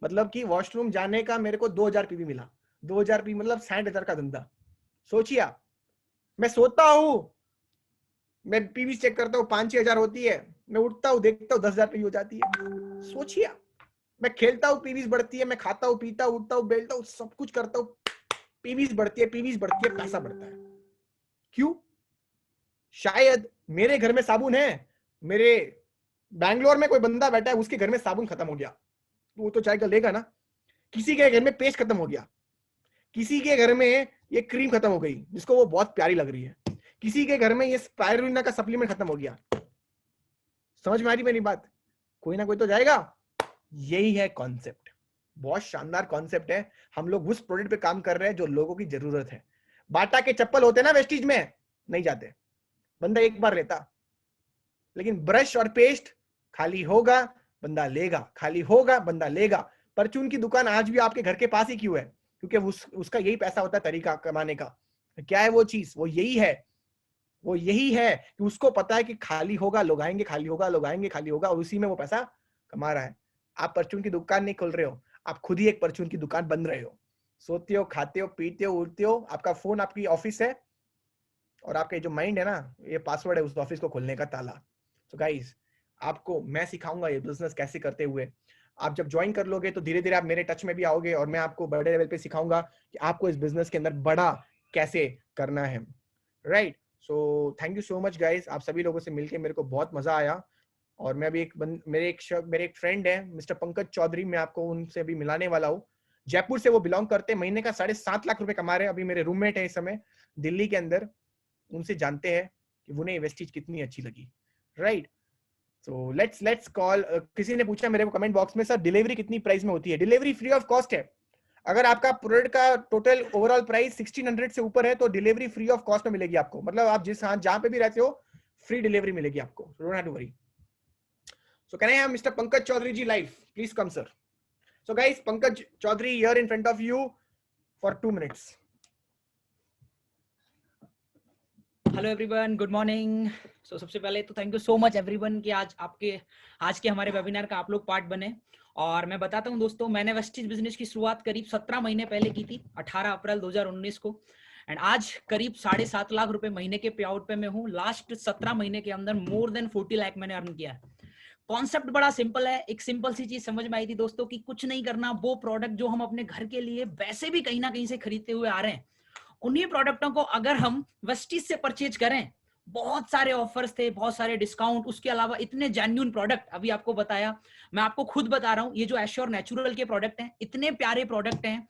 मतलब कि वॉशरूम जाने का मेरे को 2,000 पीवी मिला। 2,000 पीवी मतलब 60,000 का धंधा। सोचिए आप, मैं सोता हूं, मैं पीवी चेक करता हूं 5-6 हजार होती है, मैं उठता हूं देखता हूं 10,000 पीवी हो जाती है। सोचिए, मैं खेलता हूं पीवीज बढ़ती है, मैं खाता हूं, पीता हूं, उठता हूं, बेलता हूं, सब कुछ करता हूं, पीवीज बढ़ती है, पैसा बढ़ता है। क्यों? शायद मेरे घर में साबुन है, मेरे बैंगलोर में कोई बंदा बैठा है, उसके घर में साबुन खत्म हो गया, वो तो चाय का लेगा ना। किसी के घर में पेस्ट खत्म हो गया, किसी के घर में ये क्रीम खत्म हो गई जिसको वो बहुत प्यारी लग रही है, किसी के घर में ये स्पाइरुलिना का सप्लीमेंट खत्म हो गया। समझ में आ रही मेरी बात? कोई ना कोई तो जाएगा। यही है कॉन्सेप्ट, बहुत शानदार कॉन्सेप्ट है। हम लोग उस प्रोडक्ट पे काम कर रहे हैं जो लोगों की जरूरत है। बाटा के चप्पल होते ना वेस्टीज में, नहीं जाते, बंदा एक बार लेता, लेकिन ब्रश और पेस्ट खाली होगा बंदा लेगा, खाली होगा बंदा लेगा। परचून की दुकान आज भी आपके घर के पास ही क्यों है? क्योंकि उसका यही पैसा होता है, तरीका कमाने का। क्या है वो चीज? वो यही है कि उसको पता है कि खाली होगा लोग आएंगे, खाली होगा लोग आएंगे, खाली होगा, और उसी में वो पैसा कमा रहा है। आप परचून की दुकान नहीं खोल रहे हो, आप खुद ही एक परचून की दुकान बन रहे हो। सोते हो, खाते हो, पीते हो, उड़ते हो, आपका फोन आपकी ऑफिस है, और आपका जो माइंड है ना, ये पासवर्ड है उस ऑफिस को खोलने का ताला। तो गाइस, आपको मैं सिखाऊंगा ये बिजनेस कैसे करते हुए आप जब ज्वाइन कर लोगे तो धीरे धीरे आप मेरे टच में भी आओगे और मैं आपको बड़े लेवल पे सिखाऊंगा कि आपको इस बिजनेस के अंदर बड़ा कैसे करना है, right? So thank you so much guys, आप सभी लोगों से मिलके मेरे को बहुत मजा आया। और मैं अभी मेरे एक फ्रेंड है मिस्टर पंकज चौधरी, मैं आपको उनसे अभी मिलाने वाला हूँ। जयपुर से वो बिलोंग करते हैं, महीने का 7.5 लाख रुपए कमा रहे हैं, अभी मेरे रूममेट है इस समय दिल्ली के अंदर। उनसे जानते हैं कि उन्हें वेस्टीज कितनी अच्छी लगी, राइट? So let's call. किसी ने पूछा मेरे को कमेंट बॉक्स में, सर डिलीवरी कितनी प्राइस में होती है? डिलीवरी फ्री ऑफ कॉस्ट है। अगर आपका प्रोडक्ट का टोटल ओवरऑल प्राइस 1600 से ऊपर है तो डिलीवरी फ्री ऑफ कॉस्ट में मिलेगी आपको। मतलब आप जहां पे भी रहते हो फ्री डिलीवरी मिलेगी आपको, don't have to worry. So can I have mister Pankaj Chaudhary ji live? Please come sir. So guys, Pankaj Chaudhary here in front of you for 2 minutes. Hello everyone, good morning. So सबसे पहले तो thank you so much everyone कि आज के हमारे webinar का आप लोग पार्ट बने। और मैं बताता हूं दोस्तों, मैंने वेस्टीज बिजनेस की शुरुआत करीब 17 महीने पहले की थी, 18 अप्रैल 2019 को। एंड आज करीब 7.5 लाख रुपए महीने के पे आउट पे मैं हूँ। लास्ट 17 महीने के अंदर मोर देन 40 लाख मैंने अर्न किया है। कॉन्सेप्ट बड़ा सिंपल है। एक सिंपल सी चीज समझ में आई थी दोस्तों कि कुछ नहीं करना, वो प्रोडक्ट जो हम अपने घर के लिए वैसे भी कहीं ना कहीं से खरीदते हुए आ रहे हैं, उन्हीं प्रोडक्टों को अगर हम वेस्टीज से परचेज करें, बहुत सारे ऑफर्स थे, बहुत सारे डिस्काउंट, उसके अलावा इतने जेन्युइन प्रोडक्ट अभी आपको बताया। मैं आपको खुद बता रहा हूं, ये जो एश्योर नेचुरल के प्रोडक्ट हैं, इतने प्यारे प्रोडक्ट हैं,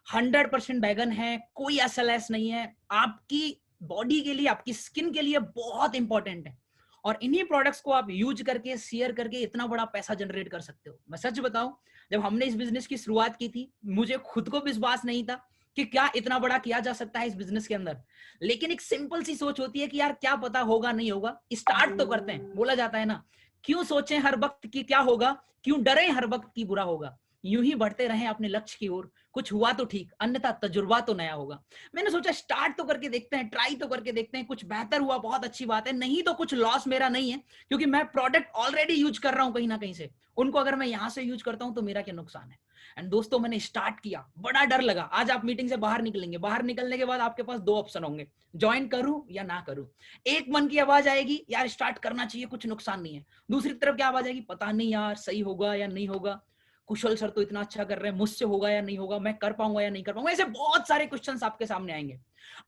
100% बैगन है, कोई SLS नहीं है, आपकी बॉडी के लिए, आपकी स्किन के लिए बहुत इंपॉर्टेंट है। और इन्हीं प्रोडक्ट्स को आप यूज करके, शेयर करके इतना बड़ा पैसा जनरेट कर सकते हो। मैं सच बताऊं, जब हमने इस बिजनेस की शुरुआत की थी, मुझे खुद को विश्वास नहीं था कि क्या इतना बड़ा किया जा सकता है इस बिजनेस के अंदर। लेकिन एक सिंपल सी सोच होती है कि यार क्या पता होगा नहीं होगा, स्टार्ट तो करते हैं। बोला जाता है ना, क्यों सोचें हर वक्त कि क्या होगा, क्यों डरें हर वक्त कि बुरा होगा, यूं ही बढ़ते रहें अपने लक्ष्य की ओर। कुछ हुआ तो ठीक, अन्यथा तजुर्बा तो नया होगा। मैंने सोचा स्टार्ट तो करके देखते हैं, ट्राई तो करके देखते हैं, कुछ बेहतर हुआ बहुत अच्छी बात है, नहीं तो कुछ लॉस मेरा नहीं है, क्योंकि मैं प्रोडक्ट ऑलरेडी यूज कर रहा हूं कहीं ना कहीं से। उनको अगर मैं यहां से यूज करता हूं तो मेरा क्या नुकसान है। एंड दोस्तों, मैंने स्टार्ट किया, बड़ा डर लगा। आज आप मीटिंग से बाहर निकलेंगे, बाहर निकलने के बाद आपके पास 2 ऑप्शन होंगे, ज्वाइन करूं या ना करूं। एक मन की आवाज आएगी, यार स्टार्ट करना चाहिए, कुछ नुकसान नहीं है। दूसरी तरफ क्या आवाज आएगी, पता नहीं यार सही होगा या नहीं होगा, कुशल सर तो इतना अच्छा कर रहे हैं, मुझसे होगा या नहीं होगा, मैं कर पाऊंगा या नहीं कर पाऊंगा। ऐसे बहुत सारे क्वेश्चंस आपके सामने आएंगे।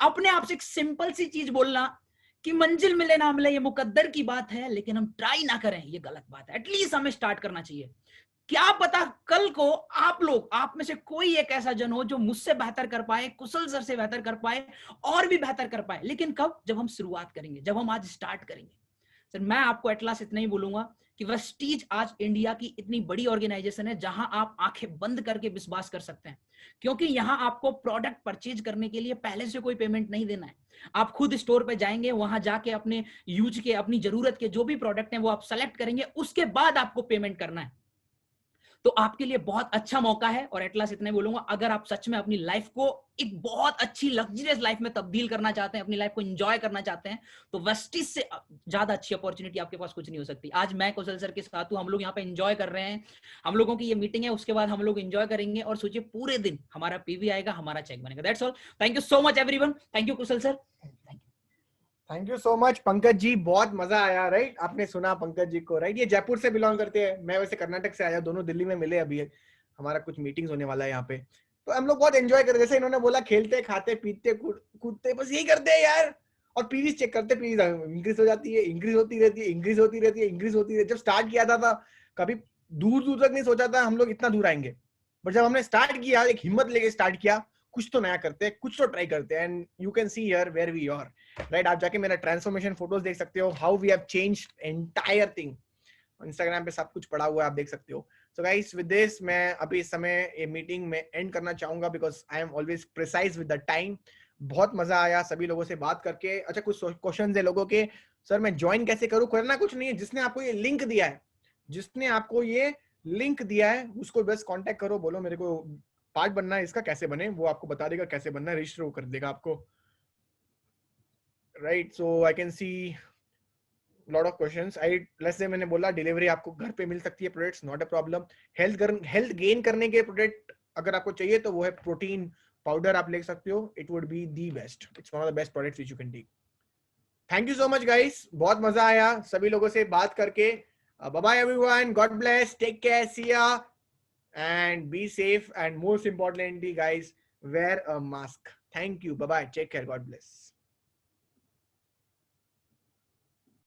अपने आप से एक सिंपल सी चीज बोलना कि मंजिल मिले ना मिले ये मुकद्दर की बात है, लेकिन हम ट्राई ना करें ये गलत बात है। एटलीस्ट हमें स्टार्ट करना चाहिए। क्या पता कल को आप में से कोई एक ऐसा जन हो जो मुझसे बेहतर कर पाए, कुशल सर से बेहतर कर पाए, और भी बेहतर कर पाए। लेकिन कब? जब हम शुरुआत करेंगे, जब हम आज स्टार्ट करेंगे। सर मैं आपको एटलास इतना ही बोलूंगा कि वेस्टीज आज इंडिया की इतनी बड़ी ऑर्गेनाइजेशन है जहां आप आंखें बंद करके विश्वास कर सकते हैं, क्योंकि यहां आपको प्रोडक्ट परचेज करने के लिए पहले से कोई पेमेंट नहीं देना है। आप खुद स्टोर पे जाएंगे, वहां जाके अपने यूज के, अपनी जरूरत के जो भी प्रोडक्ट हैं वो आप सेलेक्ट करेंगे, उसके बाद आपको पेमेंट करना है। तो आपके लिए बहुत अच्छा मौका है। और एटलास इतना ही बोलूंगा, अगर आप सच में अपनी लाइफ को एक बहुत अच्छी लग्जरियस लाइफ में तब्दील करना चाहते हैं, अपनी लाइफ को एंजॉय करना चाहते हैं, तो वेस्टीज से ज्यादा अच्छी अपॉर्चुनिटी आपके पास कुछ नहीं हो सकती। आज मैं कुशल सर के साथ हूं, हम लोग यहाँ पे एंजॉय कर रहे हैं, हम लोगों की ये मीटिंग है, उसके बाद हम लोग एंजॉय करेंगे और सोचिए पूरे दिन हमारा पीवी आएगा, हमारा चेक बनेगा। That's all. Thank you so much everyone. Thank you Kushal sir. Thank you so much Pankaj ji, बहुत मजा आया। राइट, आपने सुना पंकज जी को, राइट? ये जयपुर से बिलोंग करते हैं, मैं वैसे कर्नाटक से आया, दोनों दिल्ली में मिले। अभी हमारा कुछ मीटिंग्स होने वाला है यहाँ पे, तो हम लोग बहुत एंजॉय करते, जैसे इन्होंने बोला, खेलते खाते पीते कूदते बस यही करते हैं यार। और पीवी चेक करते, पीवी इंक्रीज हो जाती है, इंक्रीज होती रहती है, इंक्रीज होती रहती है, इंक्रीज होती रहती है। जब स्टार्ट किया था कभी दूर दूर तक नहीं सोचा था हम लोग इतना दूर आएंगे, बट जब हमने स्टार्ट किया, एक हिम्मत लेके स्टार्ट किया, कुछ तो नया करते हैं, कुछ तो ट्राई करते हैं। And you can see here where we are, right? आप जाके मेरा ट्रांसफॉर्मेशन फोटोज देख सकते हो, how we have changed entire thing. Instagram पे सब कुछ पड़ा हुआ है, आप देख सकते हो। सो गाइस, विद दिस मैं अभी इस समय ये मीटिंग में एंड करना चाहूंगा, because I am always precise with the time. बहुत मजा आया सभी लोगों से बात करके। अच्छा, कुछ क्वेश्चन है लोगों के, सर मैं ज्वाइन कैसे करूं? करना कुछ नहीं है, जिसने आपको ये लिंक दिया है, जिसने आपको ये लिंक दिया है उसको बस कांटेक्ट करो, बोलो मेरे को पार्ट बनना है, इसका कैसे बने, वो आपको बता देगा कैसे बनना है, रजिस्टर कर देगा आपको, right? So I can see lot of questions. Let's say मैंने बोला डिलीवरी आपको घर पे मिल सकती है, products not a problem. Health gain करने के प्रोडक्ट अगर आपको चाहिए तो वो है प्रोटीन पाउडर, आप ले सकते हो, it would be the best, it's one of the best products which you can take. Thank you so much guys, बहुत मजा आया सभी लोगों से बात करके। Bye bye everyone, God bless, take care, see ya, and be safe, and most importantly guys, wear a mask. Thank you. Bye bye. Take care. God bless.